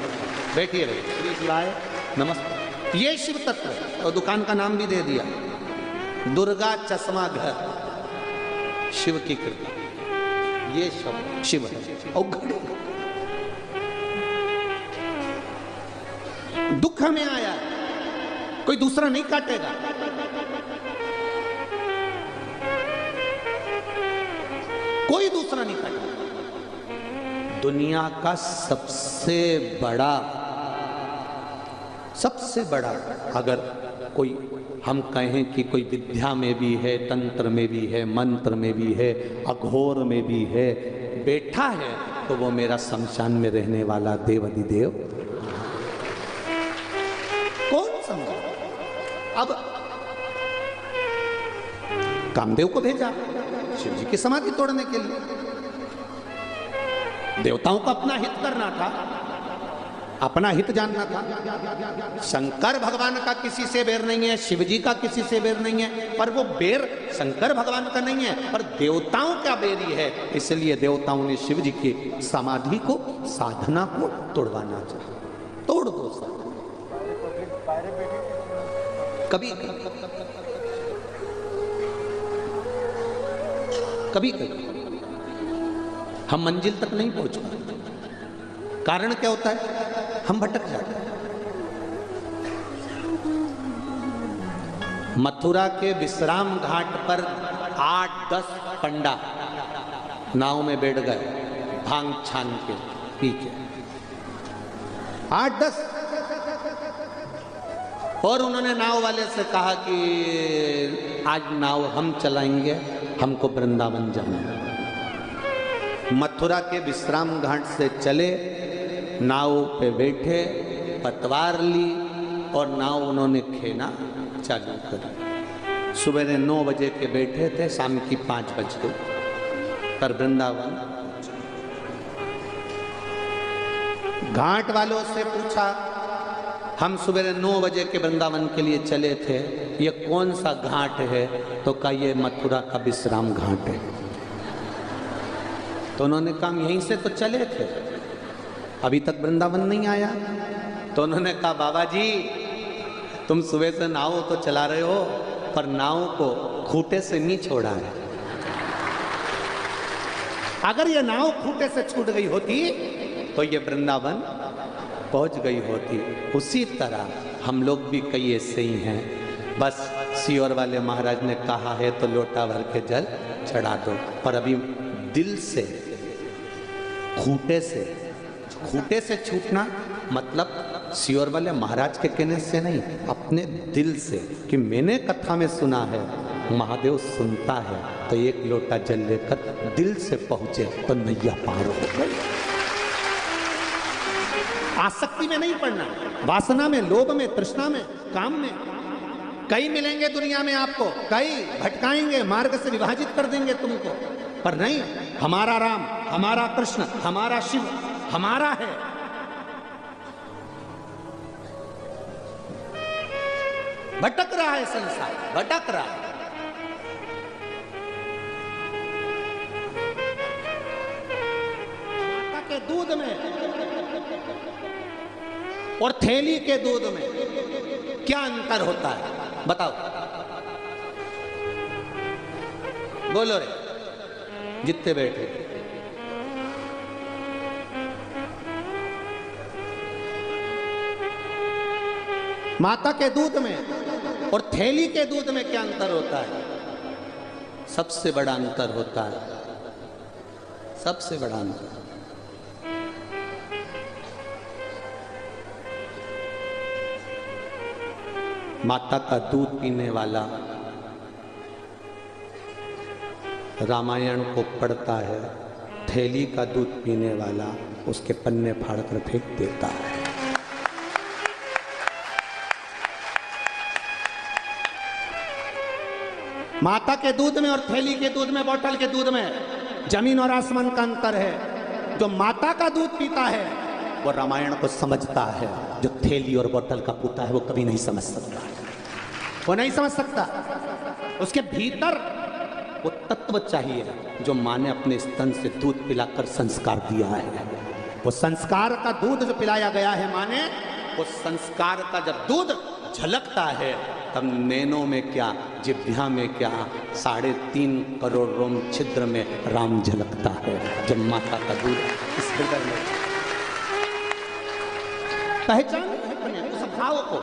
बैठिए रहिए, नमस्ते। ये शिव तत्व, और दुकान का नाम भी दे दिया दुर्गा चश्मा घर, शिव की कृपा, ये सब शिव है। और दुख हमें आया, कोई दूसरा नहीं काटेगा। कोई दूसरा नहीं काटेगा। दुनिया का सबसे बड़ा अगर कोई हम कहें कि कोई विद्या में भी है, तंत्र में भी है, मंत्र में भी है, अघोर में भी है, बैठा है, तो वो मेरा शमशान में रहने वाला देवाधिदेव। कौन समझा? अब कामदेव को भेजा शिव जी की समाधि तोड़ने के लिए। देवताओं को अपना हित करना था, अपना हित जानना था। शंकर भगवान का किसी से बैर नहीं है, शिव जी का किसी से बैर नहीं है, पर वो बैर शंकर भगवान का नहीं है, पर देवताओं का बैरी है। इसलिए देवताओं ने शिव जी की समाधि को, साधना को तोड़वाना चाहिए। तोड़ दो सब। कभी हम मंजिल तक नहीं पहुंच पाते। कारण क्या होता है? हम भटक जाते हैं। मथुरा के विश्राम घाट पर 8-10 पंडा नाव में बैठ गए, भांग छान के पी के, 8-10। और उन्होंने नाव वाले से कहा कि आज नाव हम चलाएंगे, हमको वृंदावन जाना। मथुरा के विश्राम घाट से चले, नाव पे बैठे, पतवार ली और नाव उन्होंने खेना चालू करी। सुबह 9 बजे के बैठे थे, शाम की 5 बज गई पर वृंदावन। घाट वालों से पूछा, हम सुबह 9 बजे के वृंदावन के लिए चले थे, ये कौन सा घाट है? तो कहा ये मथुरा का विश्राम घाट है। तो उन्होंने कहा यहीं से तो चले थे, अभी तक वृंदावन नहीं आया। तो उन्होंने कहा बाबा जी तुम सुबह से नाव तो चला रहे हो पर नाव को खूंटे से नहीं छोड़ा है। अगर ये नाव खूंटे से छूट गई होती तो ये वृंदावन पहुंच गई होती। उसी तरह हम लोग भी कई ऐसे ही हैं, बस सियोर वाले महाराज ने कहा है तो लोटा भर के जल चढ़ा दो, पर अभी दिल से खूंटे से छूटना मतलब सियोर वाले महाराज के कहने से नहीं, अपने दिल से कि मैंने कथा में सुना है महादेव सुनता है, तो एक लोटा जल लेकर दिल से पहुंचे तो नैया पार हो गई। आसक्ति में नहीं पड़ना, वासना में, लोभ में, तृष्णा में, काम में। कई मिलेंगे दुनिया में आपको, कई भटकाएंगे, मार्ग से विभाजित कर देंगे तुमको, पर नहीं, हमारा राम, हमारा कृष्ण, हमारा शिव हमारा है। भटक रहा है संसार, भटक रहा है। माता के दूध में और थैली के दूध में क्या अंतर होता है बताओ? बोलो रे जितने बैठे। माता के दूध में और थैली के दूध में क्या अंतर होता है? सबसे बड़ा अंतर होता है, सबसे बड़ा अंतर। माता का दूध पीने वाला रामायण को पढ़ता है, थैली का दूध पीने वाला उसके पन्ने फाड़ कर फेंक देता है। माता के दूध में और थैली के दूध में, बोतल के दूध में जमीन और आसमान का अंतर है। जो माता का दूध पीता है वो रामायण को समझता है, जो थैली और बोतल का पीता है वो कभी नहीं समझ सकता, वो नहीं समझ सकता। उसके भीतर वो तत्व चाहिए जो माँ ने अपने स्तन से दूध पिलाकर संस्कार दिया है। वो संस्कार का दूध जो पिलाया गया है माँ ने, वो संस्कार का जब दूध झलकता है तब नैनों में क्या, जिह्वा में क्या, 3.5 करोड़ रोम छिद्र में राम झलकता है। जब माता का दूध इस हृदय में पहचानो अपने उस भाव को,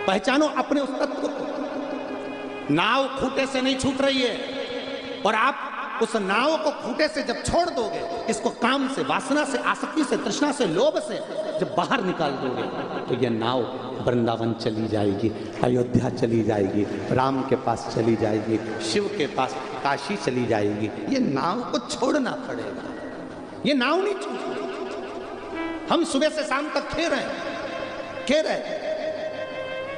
पहचानो अपने उस तत्व को। नाव खूंटे से नहीं छूट रही है और आप उस नाव को खूंटे से जब छोड़ दोगे, इसको काम से, वासना से, आसक्ति से, तृष्णा से, लोभ से जब बाहर निकाल दोगे तो यह नाव वृंदावन चली जाएगी, अयोध्या चली जाएगी, राम के पास चली जाएगी, शिव के पास, काशी चली जाएगी। ये नाव को छोड़ना पड़ेगा, ये नाव नहीं छूटेगी। हम सुबह से शाम तक खेल रहे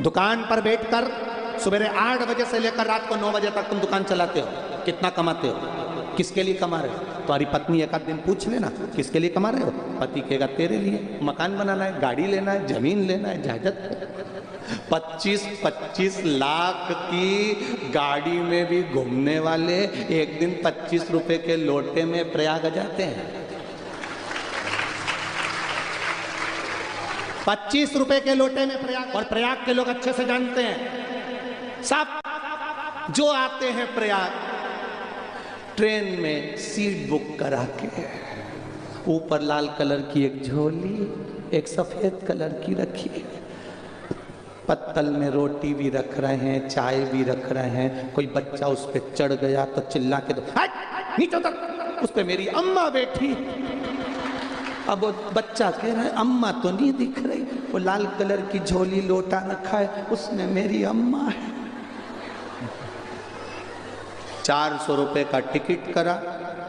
दुकान पर बैठकर सुबह 8 बजे से लेकर रात को 9 बजे तक तुम दुकान चलाते हो। कितना कमाते हो? किसके लिए कमा रहे हो? तुम्हारी पत्नी एक आध दिन पूछ लेना किसके लिए कमा रहे हो? पति कहेगा तेरे लिए, मकान बनाना है, गाड़ी लेना है, जमीन लेना है, जायदाद। 25 लाख की गाड़ी में भी घूमने वाले एक दिन 25 रुपए के लोटे में प्रयाग जाते हैं। 25 रुपए के लोटे में प्रयाग, और प्रयाग के लोग अच्छे से जानते हैं। सब जो आते हैं प्रयाग ट्रेन में सीट बुक करा के, ऊपर लाल कलर की एक झोली, एक सफेद कलर की रखी, पत्तल में रोटी भी रख रहे हैं, चाय भी रख रहे हैं। कोई बच्चा उस पर चढ़ गया तो चिल्ला के दो, हट नीचे उतर, उस पर मेरी अम्मा बैठी। अब वो बच्चा कह रहा है अम्मा तो नहीं दिख रही, वो लाल कलर की झोली लोटा रखा है, उसमें मेरी अम्मा है। 400 रुपए का टिकट करा,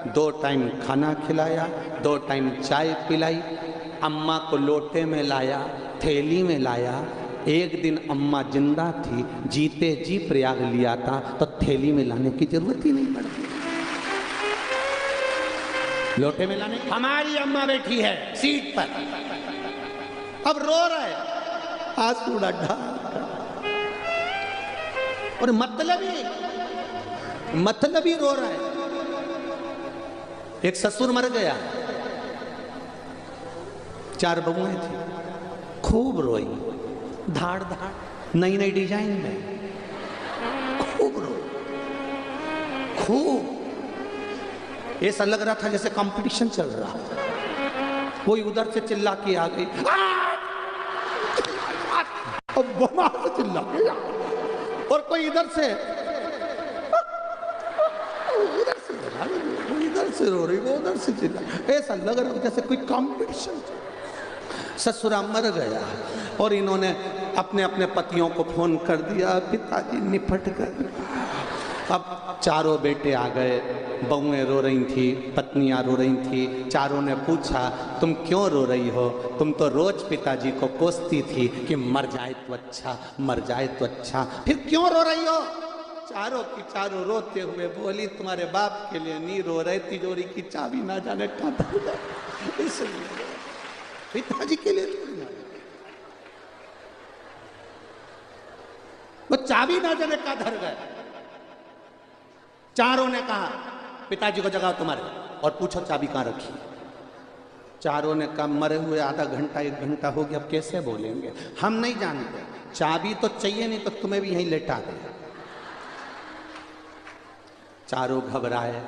2 टाइम खाना खिलाया, 2 टाइम चाय पिलाई, अम्मा को लोटे में लाया, थैली में लाया। एक दिन अम्मा जिंदा थी, जीते जी प्रयाग लिया था, तो थैली में लाने की जरूरत ही नहीं पड़ती, लोटे में लाने की। हमारी अम्मा बैठी है सीट पर, अब रो रहे, आंसू डा, और मतलबी रो रहा है। एक ससुर मर गया, 4 बहुएं थी, खूब रोई, धाड़ धाड़, नई नई डिजाइन में, खूब रोई, खूब। ऐसा लग रहा था जैसे कंपटीशन चल रहा है। कोई उधर से चिल्ला के आ गई, अब बमा से चिल्ला के, और कोई इधर से रो रही, वो उधर से चिल्ला। ऐसा लग रहा है जैसे कोई कंपटीशन। ससुरा मर गया और इन्होंने अपने अपने पतियों को फोन कर दिया, पिताजी निपट गए। अब चारों बेटे आ गए, बहुएं रो रही थी, पत्नियां रो रही थी। चारों ने पूछा, तुम क्यों रो रही हो? तुम तो रोज पिताजी को कोसती थी कि मर जाए तो अच्छा, मर जाए तो अच्छा, फिर क्यों रो रही हो? चारों की चारों रोते हुए बोली, तुम्हारे बाप के लिए नहीं रो रहे, तिजोरी की चाबी ना जाने कहां था, इसलिए पिताजी के लिए वो चाबी ना जाने का धर गए। चारों ने कहा, पिताजी को जगाओ तुम्हारे और पूछो चाबी कहां रखी। चारों ने कहा, मरे हुए आधा घंटा 1 घंटा हो गया, अब कैसे बोलेंगे, हम नहीं जानते, चाबी तो चाहिए, नहीं तो तुम्हें भी यहीं लेटा दे। चारों घबराए,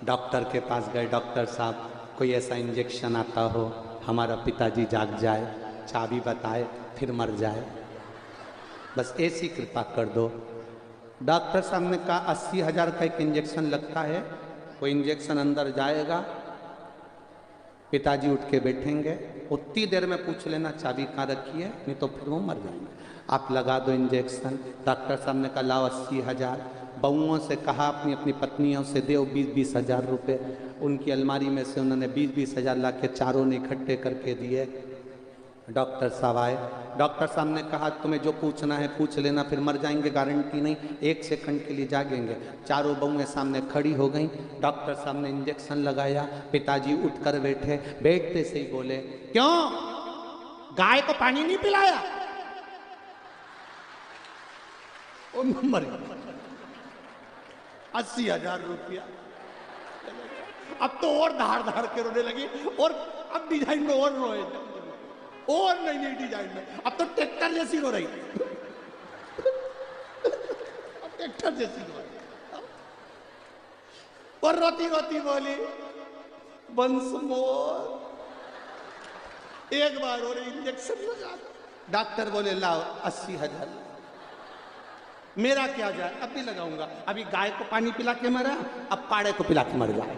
डॉक्टर के पास गए, डॉक्टर साहब कोई ऐसा इंजेक्शन आता हो, हमारा पिताजी जाग जाए, चाबी बताए, फिर मर जाए, बस ऐसी कृपा कर दो। डॉक्टर साहब ने कहा 80,000 का एक इंजेक्शन लगता है, वो इंजेक्शन अंदर जाएगा, पिताजी उठ के बैठेंगे, उतनी देर में पूछ लेना चाबी कहाँ रखी है, नहीं तो फिर वो मर जाएंगे, आप लगा दो इंजेक्शन। डॉक्टर साहब ने कहा लाओ 80,000। बहुओं से कहा अपनी अपनी पत्नियों से दे 20-20 हज़ार रुपये। उनकी अलमारी में से उन्होंने 20-20 हज़ार ला के चारों ने इकट्ठे करके दिए। डॉक्टर साहब आए, डॉक्टर साहब ने कहा तुम्हें जो पूछना है पूछ लेना, फिर मर जाएंगे गारंटी नहीं, 1 सेकंड के लिए जागेंगे। चारों बहुएं सामने खड़ी हो गई, डॉक्टर साहब ने इंजेक्शन लगाया, पिताजी उठकर बैठे, बैठते से ही बोले, क्यों गाय को पानी नहीं पिलाया? मर गया। 80,000 रुपया। अब तो और धार धार के रोने लगी, और अब डिजाइन में और रोए, और नई नई डिजाइन में, अब तो ट्रैक्टर जैसी रो रही, अब ट्रैक्टर जैसी रो रही, और रोती रोती बोली, बंस मोर, एक बार और इंजेक्शन लगा। डॉक्टर बोले लाओ 80,000। मेरा क्या जाए, अब भी लगाऊंगा, अभी गाय को पानी पिला के मरा, अब पाड़े को पिला के मर जाए,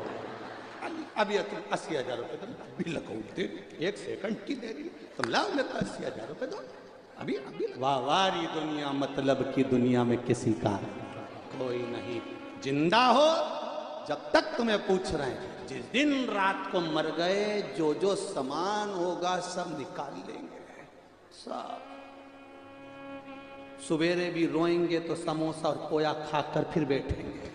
अभी तुम 80,000 रुपये तुम अभी लगाओ, 1 सेकंड की देरी, तुम लाओ मेरे को 80,000 रुपये दो, अभी अभी। वावारी दुनिया, मतलब की दुनिया में किसी का कोई नहीं, जिंदा हो जब तक तुम्हें पूछ रहे हैं, जिस दिन रात को मर गए, जो जो सामान होगा सब निकाल लेंगे, सब। सवेरे भी रोएंगे तो समोसा और पोया खाकर फिर बैठेंगे,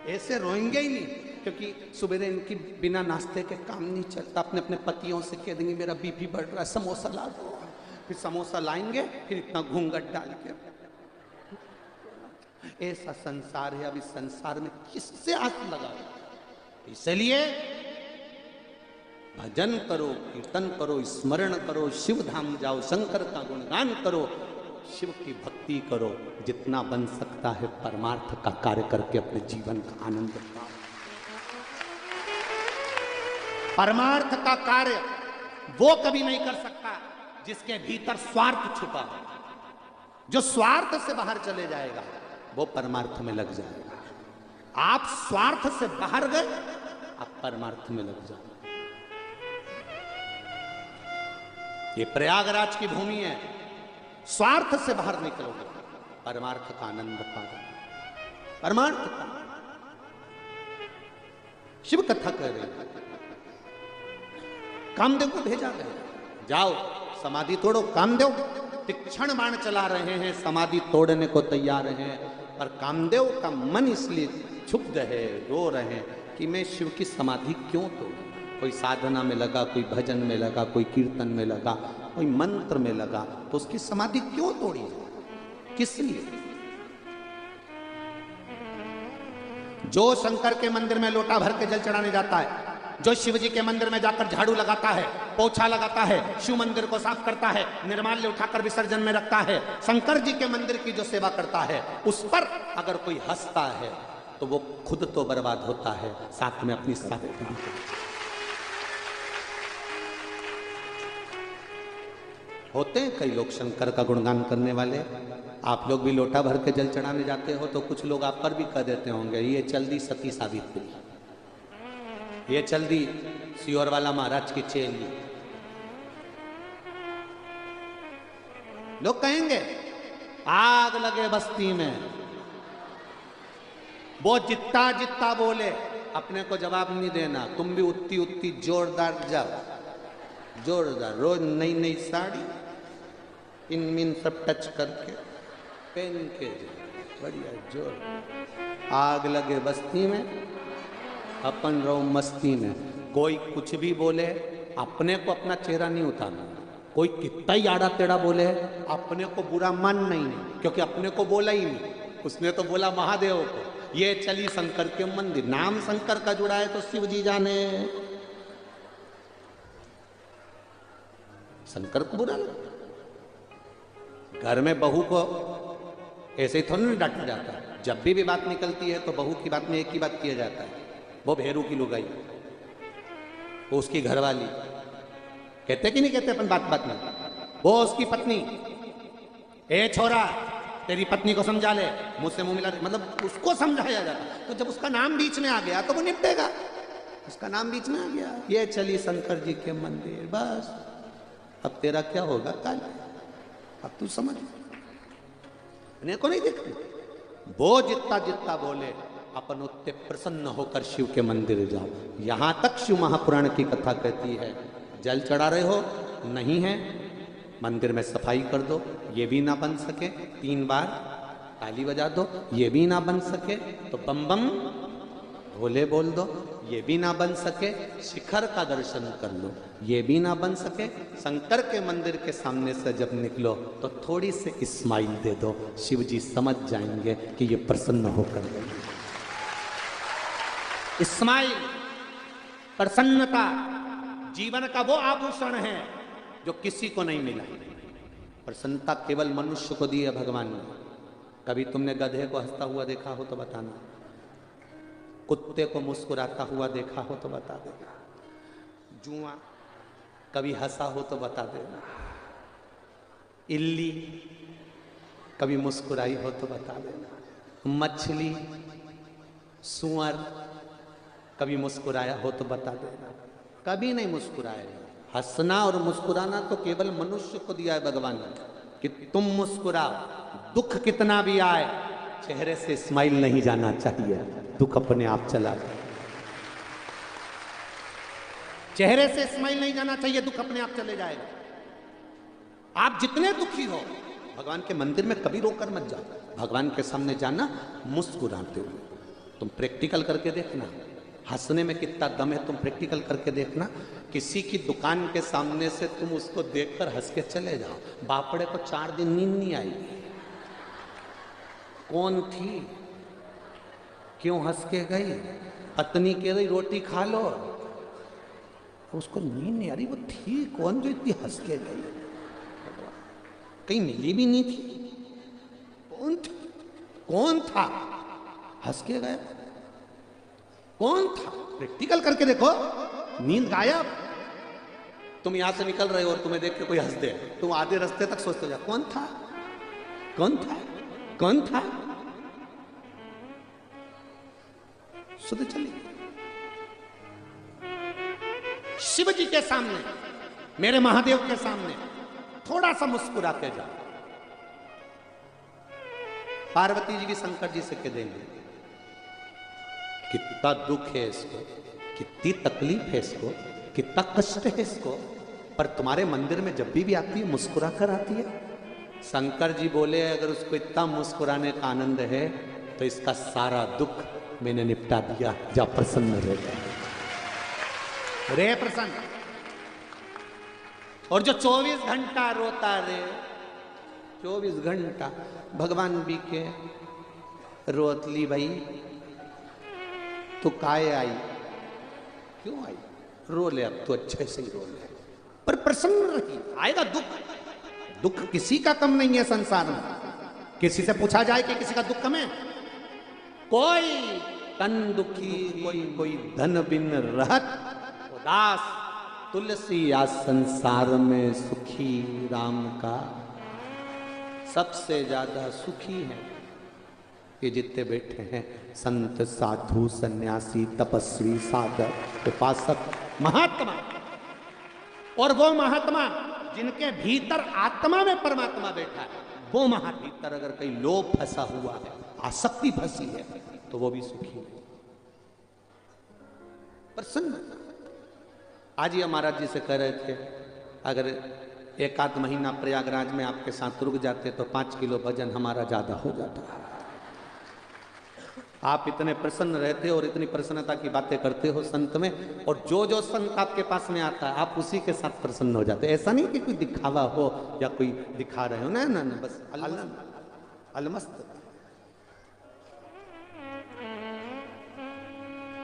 ऐसे रोएंगे ही नहीं, क्योंकि सवेरे इनकी बिना नाश्ते के काम नहीं चलता। अपने अपने पतियों से कह देंगे मेरा बीपी बढ़ रहा है, समोसा ला दो, फिर समोसा लाएंगे, फिर इतना घूंघट डाल के। ऐसा संसार है, अब इस संसार में किससे आस लगा? इसलिए भजन करो, कीर्तन करो, स्मरण करो, शिव धाम जाओ, शंकर का गुणगान करो, शिव की भक्ति करो, जितना बन सकता है परमार्थ का कार्य करके अपने जीवन का आनंद पाओ। परमार्थ का कार्य वो कभी नहीं कर सकता जिसके भीतर स्वार्थ छुपा है। जो स्वार्थ से बाहर चले जाएगा वो परमार्थ में लग जाएगा। आप स्वार्थ से बाहर गए, आप परमार्थ में लग जाओ। ये प्रयागराज की भूमि है, स्वार्थ से बाहर निकलोगे, परमार्थ का आनंद पाओगे। परमार्थ का शिव कथा कह रहे हैं। कामदेव को भेजा गया, जाओ समाधि तोड़ो। कामदेव तीक्ष्ण बाण चला रहे हैं, समाधि तोड़ने को तैयार हैं, पर कामदेव का मन इसलिए क्षुब्ध है, रो रहे हैं कि मैं शिव की समाधि क्यों तोड़ूं। कोई साधना में लगा, कोई भजन में लगा, कोई कीर्तन में लगा, कोई मंत्र में लगा, तो उसकी समाधि क्यों तोड़ी, किस लिए? जो शंकर के मंदिर में लोटा भर के जल चढ़ाने जाता है, जो शिव जी के मंदिर में जाकर झाड़ू लगाता है, पोछा लगाता है, शिव मंदिर को साफ करता है, निर्माल्य उठाकर विसर्जन में रखता है, शंकर जी के मंदिर की जो सेवा करता है, उस पर अगर कोई हंसता है तो वो खुद तो बर्बाद होता है, साथ में अपनी साथ होते हैं कई लोग शंकर का गुणगान करने वाले। आप लोग भी लोटा भर के जल चढ़ाने जाते हो तो कुछ लोग आप पर भी कह देते होंगे, ये चल दी सती सावित्री, ये चल दी सियोर वाला महाराज की चेली। लोग कहेंगे आग लगे बस्ती में, वो जितना जितना बोले अपने को जवाब नहीं देना। तुम भी उतनी उतनी जोरदार जाओ, जोरदार, रोज नई नई साड़ी इन मिन सब टच करके पहन के बढ़िया जोर। आग लगे बस्ती में, अपन रहो मस्ती में। कोई कुछ भी बोले, अपने को अपना चेहरा नहीं उतारना। कोई कितना ही आड़ा टेढ़ा बोले, अपने को बुरा मान नहीं, क्योंकि अपने को बोला ही नहीं, उसने तो बोला महादेव को। ये चली शंकर के मंदिर, नाम शंकर का जुड़ा है तो शिव जी जाने। शंकर को बुरा लगा। घर में बहू को ऐसे ही थोड़ा नहीं डांटा जाता। जब भी बात निकलती है तो बहू की बात में एक ही बात किया जाता है, वो भेरू की लुगाई, वो उसकी घरवाली। कहते कि नहीं कहते अपन बात बात में, वो उसकी पत्नी, ए छोरा तेरी पत्नी को समझा ले, मुझसे मुंह मिला, मतलब उसको समझाया जाता। तो जब उसका नाम बीच में आ गया तो वो निपटेगा। उसका नाम बीच में आ गया, ये चली शंकर जी के मंदिर, बस अब तेरा क्या होगा कल, अब तू समझ। इन्हें को नहीं देखना। वो जितना जितना बोले अपन उतने प्रसन्न होकर शिव के मंदिर जाओ। यहां तक शिव महापुराण की कथा कहती है, जल चढ़ा रहे हो नहीं है, मंदिर में सफाई कर दो, ये भी ना बन सके 3 बार ताली बजा दो, ये भी ना बन सके तो बम बम भोले बोल दो, ये भी ना बन सके शिखर का दर्शन कर लो, ये भी ना बन सके शंकर के मंदिर के सामने से जब निकलो तो थोड़ी सी स्माइल दे दो, शिव जी समझ जाएंगे कि ये प्रसन्न होकर गए। स्माइल, प्रसन्नता जीवन का वो आभूषण है जो किसी को नहीं मिला। प्रसन्नता केवल मनुष्य को दी है भगवान ने। कभी तुमने गधे को हंसता हुआ देखा हो तो बताना, कुत्ते को मुस्कुराता हुआ देखा हो तो बता देना, जुआ कभी हंसा हो तो बता देना, इल्ली कभी मुस्कुराई हो तो बता देना, मछली सुअर कभी मुस्कुराया हो तो बता देना। कभी नहीं मुस्कुराएगा। हंसना और मुस्कुराना तो केवल मनुष्य को दिया है भगवान ने कि तुम मुस्कुराओ, दुख कितना भी आए चेहरे से स्माइल नहीं जाना चाहिए, दुख अपने आप चला जाए। चेहरे से स्माइल नहीं जाना चाहिए, दुख अपने आप चले जाएगा। आप जितने दुखी हो भगवान के मंदिर में कभी रोकर मत जाओ, भगवान के सामने जाना मुस्कुराते हुए। तुम प्रैक्टिकल करके देखना, हंसने में कितना दम है, तुम प्रैक्टिकल करके देखना। किसी की दुकान के सामने से तुम उसको देखकर हंस के चले जाओ, बापड़े को 4 दिन नींद नहीं आएगी। कौन थी, क्यों हंस के गई, पत्नी कह रही रोटी खा लो, उसको नींद नहीं आ रही, वो थी कौन जो इतनी हंस के गई, कहीं मिली भी नहीं थी, कौन थी, कौन था, हंस के गया, कौन था? प्रैक्टिकल करके देखो, नींद गायब। तुम यहां से निकल रहे हो और तुम्हें देख के कोई हंस दे, तुम आधे रास्ते तक सोचते हो कौन था, कौन था, कौन था, सुध चली। शिव जी के सामने, मेरे महादेव के सामने थोड़ा सा मुस्कुरा के जाओ। पार्वती जी भी शंकर जी से कह देंगे कितना दुख है इसको, कितनी तकलीफ है इसको, कितना कष्ट है इसको, पर तुम्हारे मंदिर में जब भी आती है मुस्कुरा कर आती है। शंकर जी बोले अगर उसको इतना मुस्कुराने का आनंद है तो इसका सारा दुख मैंने निपटा दिया, जा प्रसन्न रह रे प्रसन्न। और जो 24 घंटा रोता रे, 24 घंटा भगवान भी के रोतली भाई तो काय आई, क्यों आई, रो ले अब तो अच्छे से ही रो ले, पर प्रसन्न रही। आएगा दुख, दुख किसी का कम नहीं है संसार में। किसी से पूछा जाए कि किसी का दुख कम है? कोई तन दुखी, कोई धन बिन रहत उदास, तुलसी या संसार में सुखी राम का। सबसे ज्यादा सुखी है ये जितने बैठे हैं संत साधु सन्यासी तपस्वी साधक उपासक महात्मा। और वो महात्मा जिनके भीतर आत्मा में परमात्मा बैठा है, वो भीतर अगर कहीं लोभ फंसा हुआ है, आसक्ति फंसी है, तो वो भी सुखी है, प्रसन्न। आज ही महाराज जी से कह रहे थे अगर एक आध महीना प्रयागराज में आपके साथ रुक जाते तो 5 किलो वजन हमारा ज्यादा हो जाता। आप इतने प्रसन्न रहते हो और इतनी प्रसन्नता की बातें करते हो संत में, और जो संत आपके पास में आता है आप उसी के साथ प्रसन्न हो जाते। ऐसा नहीं कि कोई दिखावा हो या कोई दिखा रहे हो, ना ना ना, बस अलमस्त।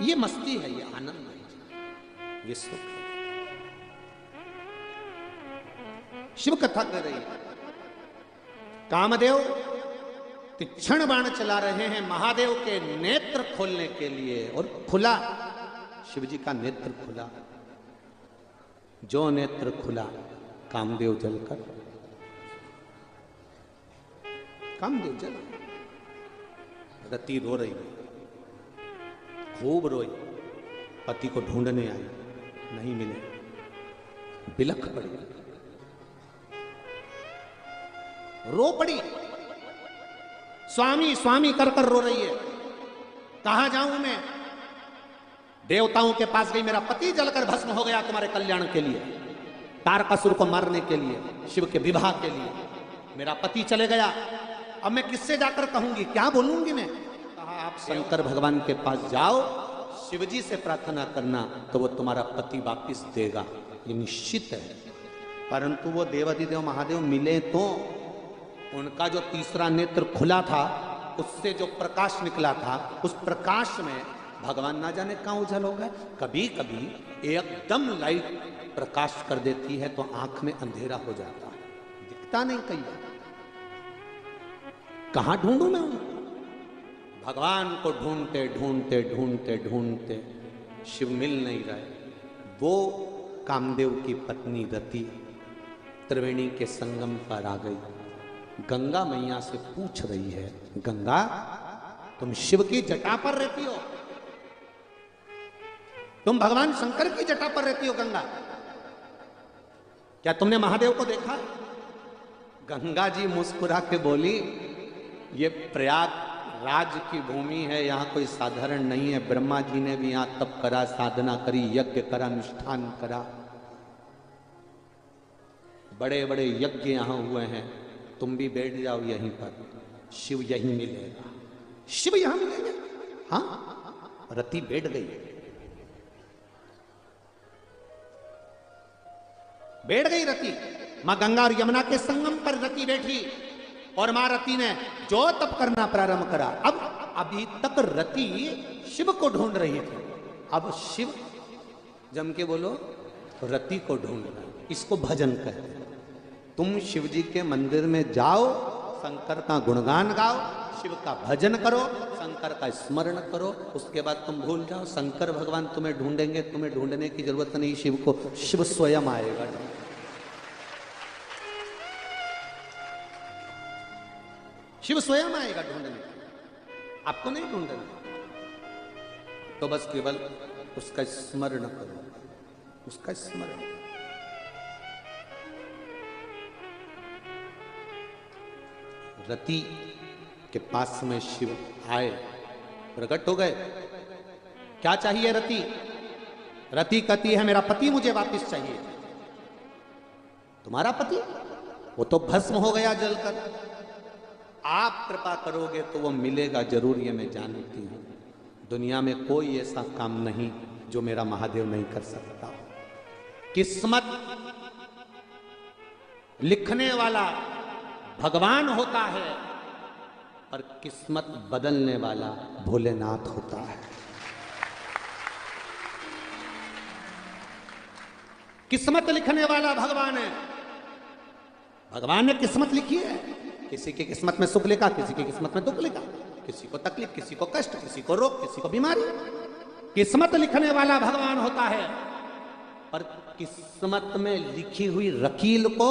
ये मस्ती है, ये आनंद है, ये सुख है। शिव कथा कर रही है, कामदेव तीक्ष्ण बाण चला रहे हैं महादेव के नेत्र खोलने के लिए, और खुला, शिव जी का नेत्र खुला। जो नेत्र खुला कामदेव जलकर, कामदेव जल। रति रो रही, खूब रोई, पति को ढूंढने आई, नहीं मिले, बिलख पड़ी, रो पड़ी, स्वामी स्वामी कर कर रो रही है। कहां जाऊं मैं? देवताओं के पास गई, मेरा पति जलकर भस्म हो गया तुम्हारे कल्याण के लिए, तारकासुर को मारने के लिए, शिव के विवाह के लिए मेरा पति चले गया। अब मैं किससे जाकर कहूंगी, क्या बोलूंगी मैं? कहा आप शंकर भगवान के पास जाओ, शिवजी से प्रार्थना करना तो वो तुम्हारा पति वापिस देगा, ये निश्चित है। परंतु वो देवाधिदेव महादेव मिले तो उनका जो तीसरा नेत्र खुला था, उससे जो प्रकाश निकला था, उस प्रकाश में भगवान ना जाने कहां उजल हो गए। कभी कभी एकदम लाइट प्रकाश कर देती है तो आंख में अंधेरा हो जाता है, दिखता नहीं कहीं। कहां ढूंढूं मैं उनको? भगवान को ढूंढते ढूंढते ढूंढते ढूंढते शिव मिल नहीं रहे। वो कामदेव की पत्नी रति त्रिवेणी के संगम पर आ गई, गंगा मैया से पूछ रही है, गंगा तुम शिव की जटा पर रहती हो, तुम भगवान शंकर की जटा पर रहती हो गंगा, क्या तुमने महादेव को देखा? गंगा जी मुस्कुरा के बोली, ये प्रयागराज की भूमि है, यहाँ कोई साधारण नहीं है। ब्रह्मा जी ने भी यहाँ तप करा, साधना करी, यज्ञ करा, अनुष्ठान करा, बड़े बड़े यज्ञ यहाँ हुए हैं। तुम भी बैठ जाओ यहीं पर, शिव यहीं मिलेगा, शिव यहां मिलेगा। हाँ, रति बैठ गई, बैठ गई रति। मां गंगा और यमुना के संगम पर रति बैठी, और मां रति ने जो तप करना प्रारंभ करा। अब अभी तक रति शिव को ढूंढ रही थी, अब शिव, जम के बोलो, रति को ढूंढ रहा। इसको भजन कहते हैं। तुम शिव जी के मंदिर में जाओ, शंकर का गुणगान गाओ, शिव का भजन करो, शंकर का स्मरण करो, उसके बाद तुम भूल जाओ। शंकर भगवान तुम्हें ढूंढेंगे, तुम्हें ढूंढने की जरूरत नहीं, शिव को, शिव स्वयं आएगा। शिव स्वयं आएगा ढूंढने, आपको नहीं ढूंढना। तो बस केवल उसका स्मरण करो, उसका स्मरण। रति के पास में शिव आए, प्रकट हो गए, क्या चाहिए रति? रति कहती है मेरा पति मुझे वापस चाहिए। तुम्हारा पति वो तो भस्म हो गया जलकर। आप कृपा करोगे तो वो मिलेगा जरूर, ये मैं जानती हूं। दुनिया में कोई ऐसा काम नहीं जो मेरा महादेव नहीं कर सकता। किस्मत लिखने वाला भगवान होता है, पर किस्मत बदलने वाला भोलेनाथ होता है। किस्मत लिखने वाला भगवान है। भगवान ने किस्मत लिखी है। किसी की किस्मत में सुख लिखा, किसी की किस्मत में दुख लिखा, किसी को तकलीफ, किसी को कष्ट, किसी को रोग, किसी को बीमारी। किस्मत लिखने वाला भगवान होता है, पर किस्मत में लिखी हुई रकील को,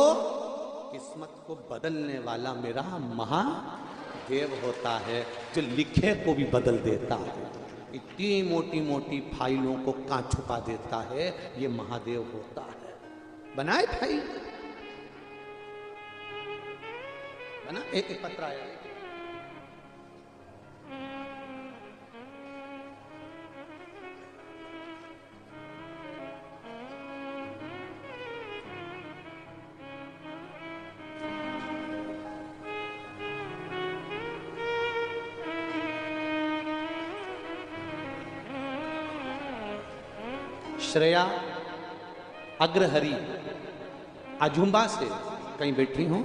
किस्मत को बदलने वाला मेरा महादेव होता है, जो लिखे को भी बदल देता है। इतनी मोटी मोटी फाइलों को कहां छुपा देता है, ये महादेव होता है। बनाए फाइल बना, एक एक पत्र आया। श्रेया अग्रहरी अजुम्बा से कहीं बैठी हूं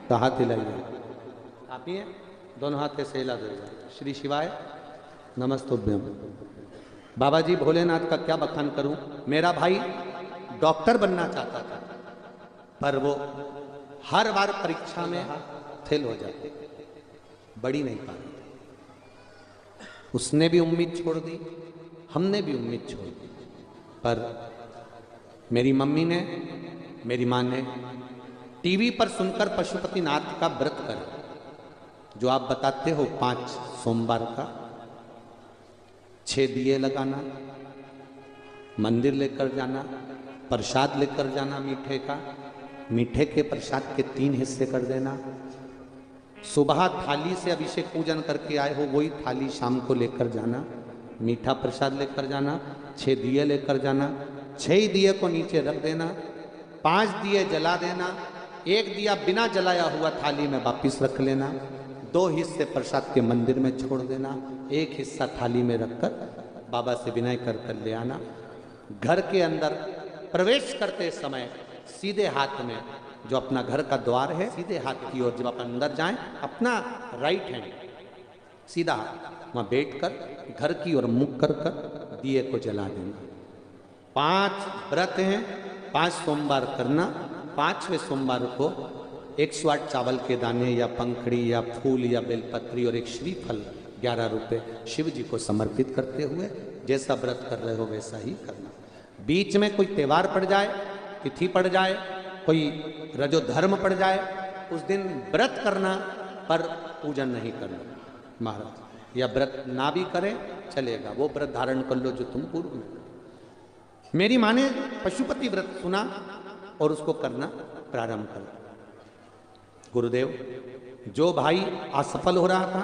तो हाथ हिलाइए। आप ही हैं, दोनों हाथ से हिला दे। श्री शिवाय नमस्तुभ्यम। बाबा जी भोलेनाथ का क्या बखान करूं। मेरा भाई डॉक्टर बनना चाहता था, पर वो हर बार परीक्षा में फेल हो जाते, बड़ी नहीं पाती। उसने भी उम्मीद छोड़ दी, हमने भी उम्मीद छोड़ दी, पर मेरी मम्मी ने, मेरी माँ ने टीवी पर सुनकर पशुपतिनाथ का व्रत करें, जो आप बताते हो 5 सोमवार का, 6 दिए लगाना, मंदिर लेकर जाना, प्रसाद लेकर जाना मीठे का, मीठे के प्रसाद के 3 हिस्से कर देना, सुबह थाली से अभिषेक पूजन करके आए हो वही थाली शाम को लेकर जाना, मीठा प्रसाद लेकर जाना, 6 दिए लेकर जाना, 6 दिए को नीचे रख देना, 5 दिए जला देना, 1 दिया बिना जलाया हुआ थाली में वापिस रख लेना, 2 हिस्से प्रसाद के मंदिर में छोड़ देना, 1 हिस्सा थाली में रखकर बाबा से विनय कर कर ले आना। घर के अंदर प्रवेश करते समय सीधे हाथ में, जो अपना घर का द्वार है, सीधे हाथ की ओर जब आप अंदर जाएं, अपना राइट हैंड सीधा वहां बैठकर घर की ओर मुख कर कर दिए को जला देना। 5 व्रत हैं, 5 सोमवार करना। 5वें सोमवार को 108 चावल के दाने या पंखड़ी या फूल या बेलपत्री और एक श्रीफल 11 रुपए शिव जी को समर्पित करते हुए जैसा व्रत कर रहे हो वैसा ही करना। बीच में कोई त्योहार पड़ जाए, तिथि पड़ जाए, कोई रजो धर्म पड़ जाए, उस दिन व्रत करना पर पूजन नहीं करना महाराज, या व्रत ना भी करें चलेगा, वो व्रत धारण कर लो जो तुम पूर्व में। मेरी माँ ने पशुपति व्रत सुना और उसको करना प्रारंभ कर। गुरुदेव, जो भाई असफल हो रहा था,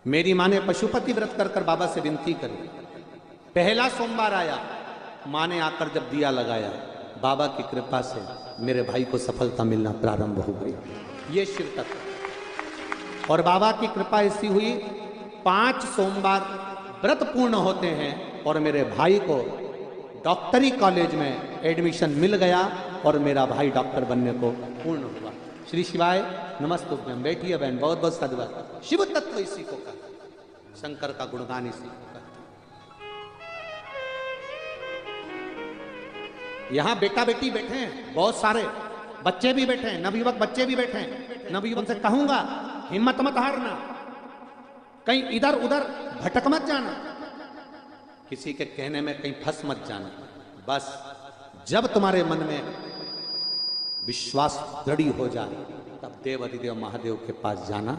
मेरी माँ ने पशुपति व्रत कर कर बाबा से विनती करी। पहला सोमवार आया, माँ ने आकर जब दिया लगाया, बाबा की कृपा से मेरे भाई को सफलता मिलना प्रारंभ हो गई। ये शिव तत्व। और बाबा की कृपा ऐसी हुई, 5 सोमवार व्रत पूर्ण होते हैं और मेरे भाई को डॉक्टरी कॉलेज में एडमिशन मिल गया और मेरा भाई डॉक्टर बनने को पूर्ण हुआ। श्री शिवाय नमस्तुभ्यम। बैठिए बहन, बहुत बहुत साधुवाद। शिव तत्व इसी को कहते, शंकर का गुणगान इसी को कहते। यहां बेटा बेटी बैठे हैं, बहुत सारे बच्चे भी बैठे हैं, नवयुवक बच्चे भी बैठे हैं। नवयुवक से कहूंगा हिम्मत मत हारना, कहीं इधर उधर भटक मत जाना, किसी के कहने में कहीं फंस मत जाना। बस जब तुम्हारे मन में विश्वास दृढ़ हो जाए तब देव अधिदेव महादेव के पास जाना,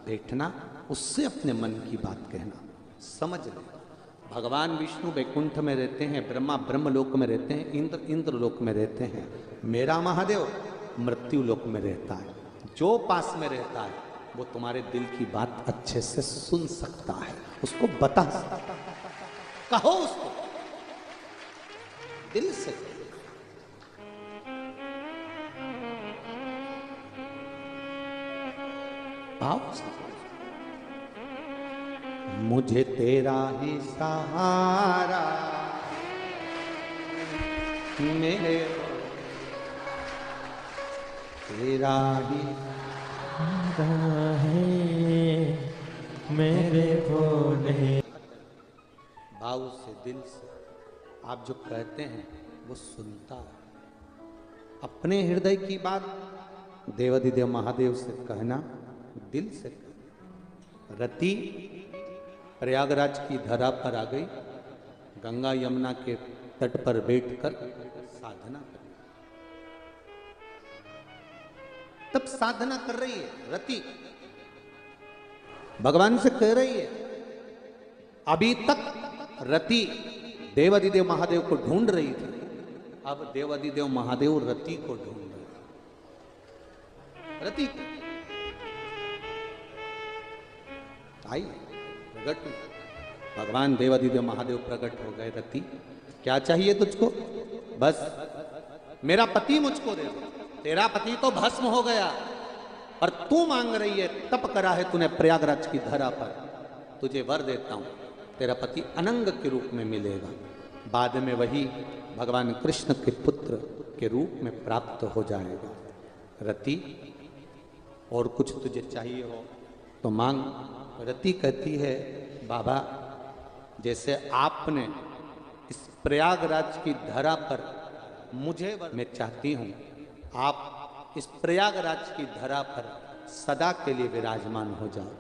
बैठना, उससे अपने मन की बात कहना। समझ ले, भगवान विष्णु वैकुंठ में रहते हैं, ब्रह्मा ब्रह्मलोक में रहते हैं, इंद्र इंद्रलोक में रहते हैं, मेरा महादेव मृत्यु लोक में रहता है। जो पास में रहता है वो तुम्हारे दिल की बात अच्छे से सुन सकता है, उसको बता सकता है। कहो उसको दिल से। भाव से। मुझे तेरा ही सहारा मेरे, तेरा ही है मेरे भोले। भाव से, दिल से आप जो कहते हैं वो सुनता है। अपने हृदय की बात देवाधिदेव महादेव से कहना, दिल से कहना। रति प्रयागराज की धरा पर आ गई, गंगा यमुना के तट पर बैठकर साधना कर, तब साधना कर रही है रति, भगवान से कह रही है। अभी तक रति देवाधिदेव महादेव को ढूंढ रही थी, अब देवाधिदेव महादेव रति को ढूंढ रहे। रति आई प्रकट, भगवान देवाधिदेव महादेव प्रकट हो गए। रति क्या चाहिए तुझको? बस मेरा पति मुझको दे दो। तेरा पति तो भस्म हो गया, पर तू मांग रही है, तप करा है तूने प्रयागराज की धरा पर, तुझे वर देता हूं, तेरा पति अनंग के रूप में मिलेगा। बाद में वही भगवान कृष्ण के पुत्र के रूप में प्राप्त हो जाएगा। रति और कुछ तुझे चाहिए हो तो मांग। रति कहती है, बाबा जैसे आपने इस प्रयागराज की धरा पर मुझे, मैं चाहती हूं आप इस प्रयागराज की धरा पर सदा के लिए विराजमान हो जाओ।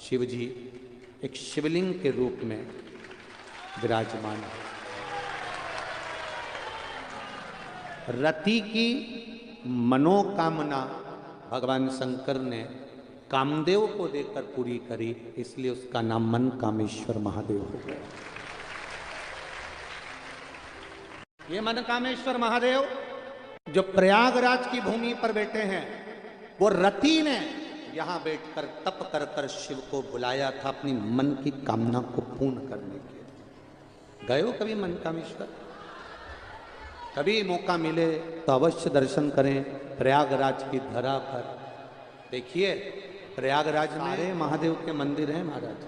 शिव जी एक शिवलिंग के रूप में विराजमान है। रति की मनोकामना भगवान शंकर ने कामदेव को देकर पूरी करी, इसलिए उसका नाम मन कामेश्वर महादेव हो गया। ये मन कामेश्वर महादेव जो प्रयागराज की भूमि पर बैठे हैं, वो रति ने यहां बैठकर तप कर कर शिव को बुलाया था अपनी मन की कामना को पूर्ण करने के लिए। गए हो कभी मन कामेश्वर? कभी मौका मिले तो अवश्य दर्शन करें प्रयागराज की धरा पर। देखिए प्रयागराज में महादेव के मंदिर हैं महाराज,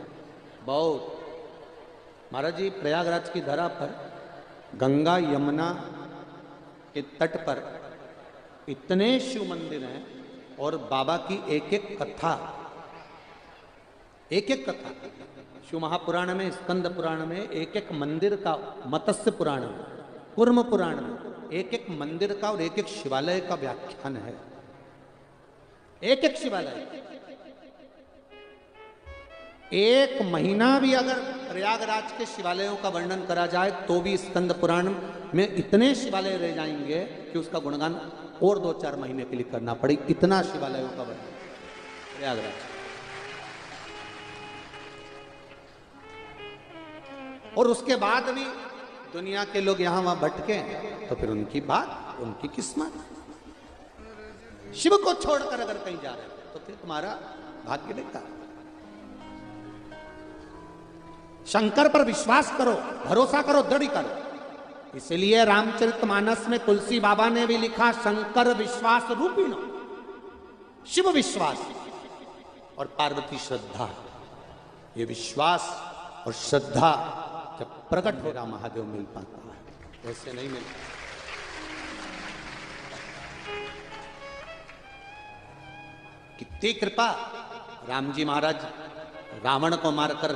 बहुत। महाराज जी प्रयागराज की धरा पर गंगा यमुना के तट पर इतने शिव मंदिर हैं, और बाबा की एक एक कथा, एक एक कथा शिव महापुराण में, स्कंद पुराण में एक एक मंदिर का, मत्स्य पुराण में, कूर्म पुराण में एक एक मंदिर का और एक एक शिवालय का व्याख्यान है। एक एक शिवालय, एक महीना भी अगर प्रयागराज के शिवालयों का वर्णन करा जाए तो भी स्कंद पुराण में इतने शिवालय रह जाएंगे कि उसका गुणगान और 2-4 महीने के लिए करना पड़े, इतना शिवालयों का वर्णन प्रयागराज। और उसके बाद भी दुनिया के लोग यहां वहां भटके तो फिर उनकी बात, उनकी किस्मत। शिव को छोड़कर अगर कहीं जा रहे हो तो फिर तुम्हारा भाग्य बेकार। शंकर पर विश्वास करो, भरोसा करो, दृढ़ करो। इसलिए रामचरितमानस में तुलसी बाबा ने भी लिखा, शंकर विश्वास रूपिणो, शिव विश्वास और पार्वती श्रद्धा। ये विश्वास और श्रद्धा जब प्रकट हो रहा महादेव मिल पाता है, वैसे नहीं मिलता। कितनी कृपा! राम जी महाराज रावण को मारकर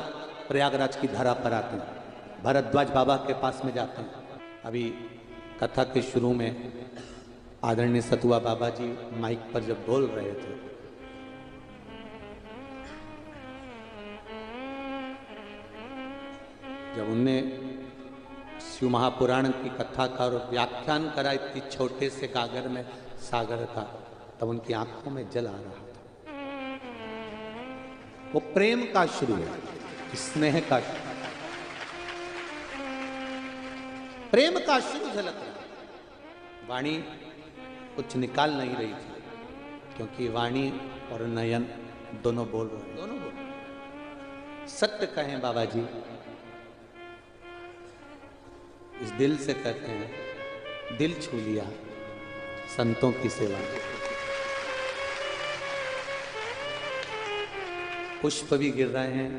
प्रयागराज की धरा पर आते हैं, भरद्वाज बाबा के पास में जाते हैं। अभी कथा के शुरू में आदरणीय सतुआ बाबा जी माइक पर जब बोल रहे थे, जब उनने शिव महापुराण की कथा का और व्याख्यान करा इतनी छोटे से कागर में सागर का, तब उनकी आंखों में जल आ रहा था। वो प्रेम का शुरू है, स्नेह का, प्रेम का शुरू झलक रहा। वाणी कुछ निकाल नहीं रही थी, क्योंकि वाणी और नयन दोनों बोल रहे। सत्य कहें बाबा जी, इस दिल से कहते हैं, दिल छू लिया संतों की सेवा। पुष्प भी गिर रहे हैं,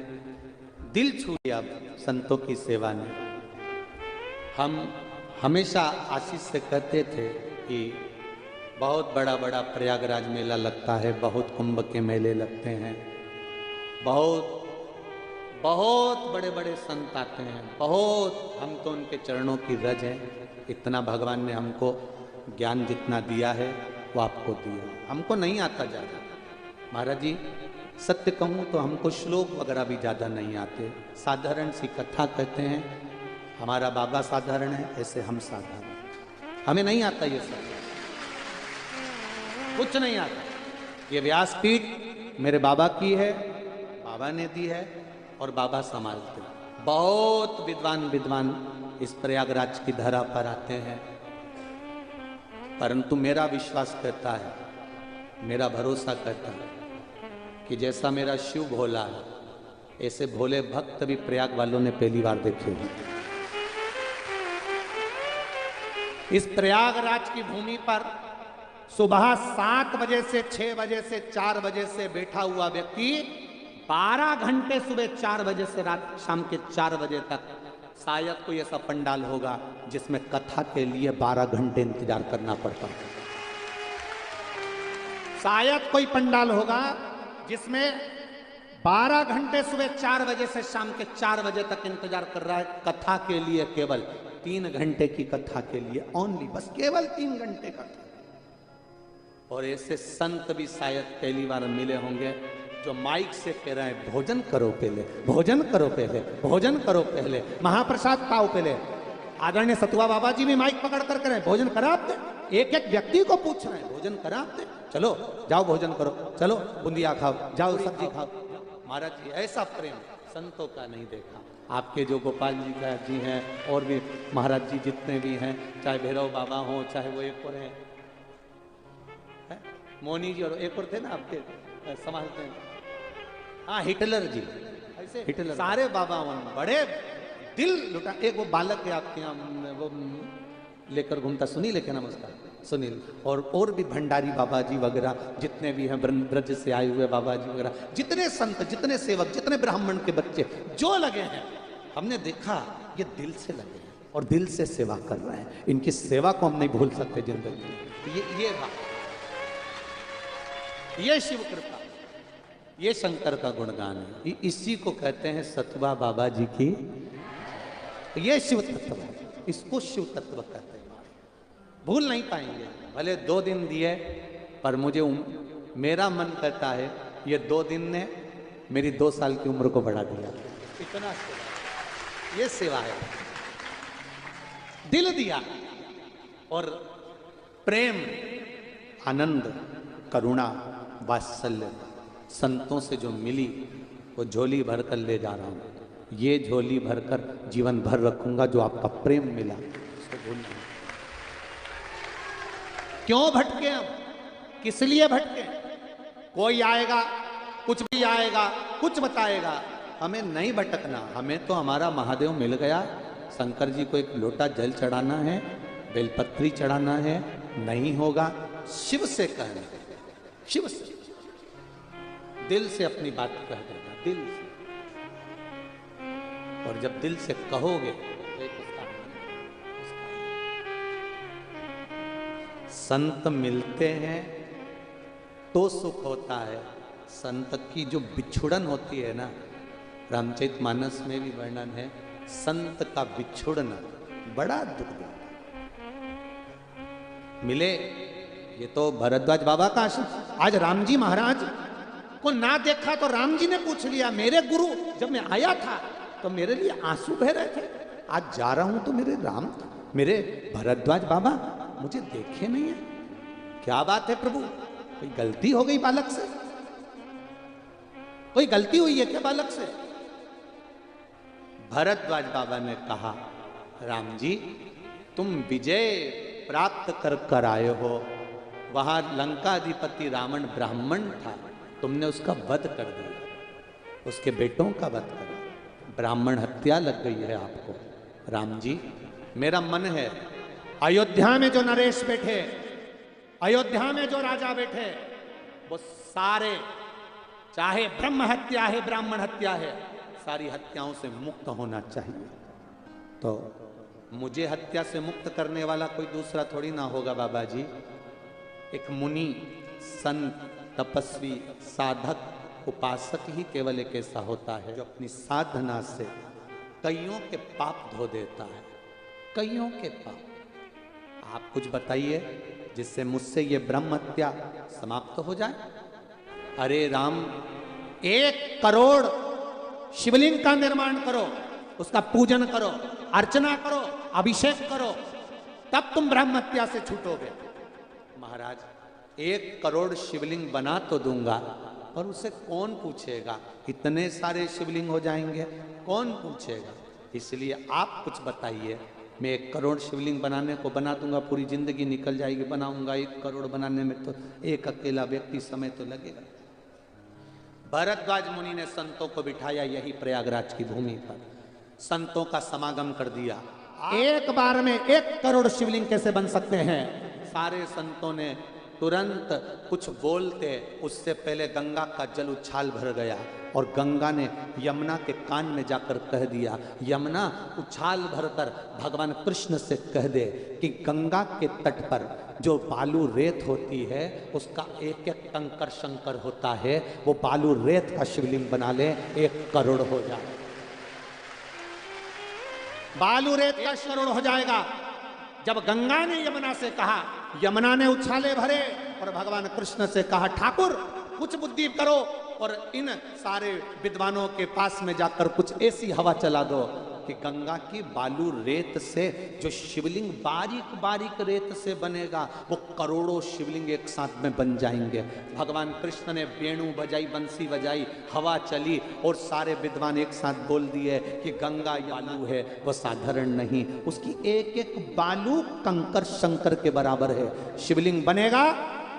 दिल छू लिया संतों की सेवा ने। हम हमेशा आशीष से कहते थे कि बहुत बड़ा बड़ा प्रयागराज मेला लगता है, बहुत कुंभ के मेले लगते हैं, बहुत बहुत बड़े बड़े संत आते हैं, बहुत, हम तो उनके चरणों की रज हैं। इतना भगवान ने हमको ज्ञान जितना दिया है वो आपको दिया, हमको नहीं आता ज़्यादा। महाराज जी सत्य कहूँ तो हमको श्लोक वगैरह भी ज़्यादा नहीं आते, साधारण सी कथा कहते हैं। हमारा बाबा साधारण है, ऐसे हम साधारण, हमें नहीं आता ये सब, कुछ नहीं आता। ये व्यासपीठ मेरे बाबा की है, बाबा ने दी है और बाबा संभालते हैं। बहुत विद्वान विद्वान इस प्रयागराज की धरा पर आते हैं, परंतु मेरा विश्वास कहता है, मेरा भरोसा कहता है कि जैसा मेरा शिव भोला है, ऐसे भोले भक्त भी प्रयाग वालों ने पहली बार देखे हैं। इस प्रयागराज की भूमि पर सुबह 7 बजे से 6 बजे से 4 बजे से बैठा हुआ व्यक्ति 12 घंटे, सुबह 4 बजे से रात शाम के 4 बजे तक, शायद कोई ऐसा पंडाल होगा जिसमें कथा के लिए 12 घंटे इंतजार करना पड़ता है। शायद कोई पंडाल होगा जिसमें 12 घंटे सुबह 4 बजे से शाम के 4 बजे तक इंतजार कर रहा है कथा के लिए, केवल 3 घंटे की कथा के लिए ओनली, बस केवल 3 घंटे का। और ऐसे संत भी शायद पहली बार मिले होंगे जो माइक से कह रहे हैं, भोजन करो पहले, भोजन करो पहले, भोजन करो पहले, महाप्रसाद पाओ पहले। आदरणीय सतुआ बाबा जी भी माइक पकड़ कर करें, भोजन करा आपने? एक एक व्यक्ति को पूछ रहे हैं, भोजन करा आपने? चलो जाओ भोजन करो, चलो बुंदिया खाओ, जाओ सब्जी खाओ। महाराज जी ऐसा प्रेम संतों का नहीं देखा। आपके जो गोपाल जी का जी हैं और भी महाराज जी जितने भी हैं, चाहे भैरव बाबा हो, चाहे वो एक और है मोनी जी, और एक और थे ना आपके संभालते हैं, हाँ हिटलर जी, ऐसे हिटलर सारे बाबा बड़े दिल लुटा। एक वो बालक है आपके यहाँ, वो लेकर घूमता, सुनील है क्या नाम उसका, सुनील, और भी भंडारी बाबा जी वगैरह जितने भी हैं, ब्रज से आए हुए बाबा जी वगैरह, जितने संत, जितने सेवक, जितने ब्राह्मण के बच्चे जो लगे हैं, हमने देखा ये दिल से लगे हैं और दिल से सेवा कर रहे हैं। इनकी सेवा को हम नहीं भूल सकते जिंदगी में। ये बात, ये शिव कृपा, ये शंकर का गुणगान है, इसी को कहते हैं सतुआ बाबा जी की, ये शिव तत्व है, इसको शिव तत्व कहते हैं। भूल नहीं पाएंगे, भले 2 दिन दिए, पर मुझे मेरा मन कहता है ये 2 दिन ने मेरी 2 साल की उम्र को बढ़ा दिया। इतना सेवा, ये सेवा है, दिल दिया और प्रेम, आनंद, करुणा, वात्सल्य संतों से जो मिली वो झोली भरकर ले जा रहा हूं। ये झोली भरकर जीवन भर रखूंगा जो आपका प्रेम मिला, उसको भूलना। क्यों भटके हम, किस लिए भटके? कोई आएगा, कुछ भी आएगा, कुछ बताएगा, हमें नहीं भटकना। हमें तो हमारा महादेव मिल गया, शंकर जी को एक लोटा जल चढ़ाना है, बेलपत्री चढ़ाना है, नहीं होगा शिव से कहना, शिव से दिल से अपनी बात कह देना, दिल से। और जब दिल से कहोगे तो एक उसका संत मिलते हैं तो सुख होता है। संत की जो बिछुड़न होती है ना, रामचरितमानस में भी वर्णन है, संत का बिछुड़ना बड़ा दुख देता। मिले, ये तो भरद्वाज बाबा का आश्रम। आज राम जी महाराज को ना देखा तो राम जी ने पूछ लिया, मेरे गुरु जब मैं आया था तो मेरे लिए आंसू बह रहे थे, आज जा रहा हूं तो मेरे राम, मेरे भरद्वाज बाबा मुझे देखे नहीं है, क्या बात है प्रभु, कोई गलती हो गई बालक से, कोई गलती हुई है क्या बालक से? भरद्वाज बाबा ने कहा, राम जी तुम विजय प्राप्त कर कर आए हो, वहां लंकाधिपति रावण ब्राह्मण था, तुमने उसका वध कर दिया, उसके बेटों का वध कर दिया, ब्राह्मण हत्या लग गई है आपको। राम जी, मेरा मन है अयोध्या में जो नरेश बैठे, अयोध्या में जो राजा बैठे, वो सारे, चाहे ब्रह्म हत्या है, ब्राह्मण हत्या है, सारी हत्याओं से मुक्त होना चाहिए। तो मुझे हत्या से मुक्त करने वाला कोई दूसरा थोड़ी ना होगा बाबा जी। एक मुनि, संत, तपस्वी, साधक, उपासक ही केवल एक ऐसा होता है जो अपनी साधना से कईयों के पाप धो देता है, कईयों के पाप। आप कुछ बताइए जिससे मुझसे ये ब्रह्म हत्या समाप्त हो जाए। अरे राम, 1 करोड़ शिवलिंग का निर्माण करो, उसका पूजन करो, अर्चना करो, अभिषेक करो, तब तुम ब्रह्म हत्या से छूटोगे। महाराज, 1 करोड़ शिवलिंग बना तो दूंगा, पर उसे कौन पूछेगा? इतने सारे शिवलिंग हो जाएंगे, कौन पूछेगा? इसलिए आप कुछ बताइए। मैं 1 करोड़ शिवलिंग बनाने को बना दूंगा, पूरी जिंदगी निकल जाएगी, बनाऊंगा 1 करोड़ बनाने में तो एक अकेला व्यक्ति समय तो लगेगा। भरद्वाज मुनि ने संतों को बिठाया यही प्रयागराज की भूमि पर, संतों का समागम कर दिया। एक बार में 1 करोड़ शिवलिंग कैसे बन सकते हैं? सारे संतों ने तुरंत कुछ बोलते उससे पहले गंगा का जल उछाल भर गया और गंगा ने यमुना के कान में जाकर कह दिया, यमुना उछाल भरकर भगवान कृष्ण से कह दे कि गंगा के तट पर जो बालू रेत होती है उसका 1-1 कंकर शंकर होता है, वो बालू रेत का शिवलिंग बना ले, 1 करोड़ हो जाए। बालू रेत का करोड़ हो जाएगा। जब गंगा ने यमुना से कहा, यमुना ने उछाले भरे और भगवान कृष्ण से कहा, ठाकुर कुछ बुद्धि करो और इन सारे विद्वानों के पास में जाकर कुछ ऐसी हवा चला दो कि गंगा की बालू रेत से जो शिवलिंग बारीक बारीक रेत से बनेगा, वो करोड़ों शिवलिंग एक साथ में बन जाएंगे। भगवान कृष्ण ने वेणु बजाई, बंसी बजाई, हवा चली और सारे विद्वान एक साथ बोल दिए कि गंगा बालू है, वो साधारण नहीं, उसकी 1-1 बालू कंकर शंकर के बराबर है। शिवलिंग बनेगा,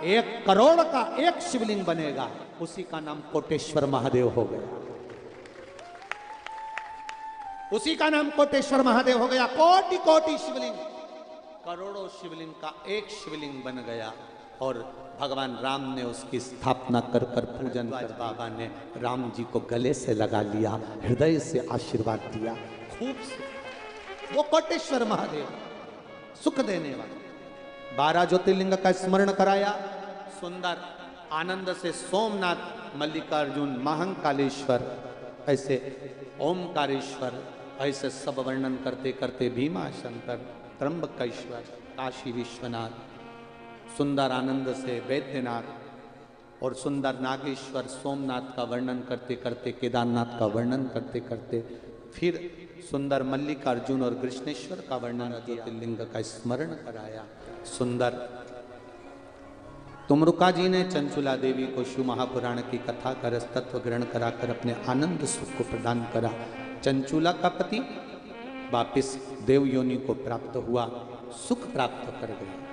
1 करोड़ का 1 शिवलिंग बनेगा, उसी का नाम कोटेश्वर महादेव हो गया, उसी का नाम कोटेश्वर महादेव हो गया। कोटि कोटि शिवलिंग, करोड़ों शिवलिंग का 1 शिवलिंग बन गया और भगवान राम ने उसकी स्थापना कर कर पूजन कर, बाबा ने राम जी को गले से लगा लिया, हृदय से आशीर्वाद दिया, खूब से। वो कोटेश्वर महादेव सुख देने वाले। 12 ज्योतिर्लिंग का स्मरण कराया, सुंदर आनंद से सोमनाथ, मल्लिकार्जुन, महंकालेश्वर, ऐसे ओमकारेश्वर, ऐसे सब वर्णन करते करते भीमा शंकर, त्र्यंबकेश्वर, काशी विश्वनाथ, सुंदर आनंद से वैद्यनाथ और सुंदर नागेश्वर, सोमनाथ का वर्णन करते करते, केदारनाथ का वर्णन करते करते फिर सुंदर मल्लिकार्जुन और कृष्णेश्वर का वर्णन, ज्योतिर्लिंग का स्मरण कराया। सुंदर तुमरुका जी ने चंचुला देवी को शिव महापुराण की कथा कर तत्व ग्रहण कराकर अपने आनंद सुख को प्रदान करा। चंचुला का पति वापिस देव योनि को प्राप्त हुआ, सुख प्राप्त कर गया।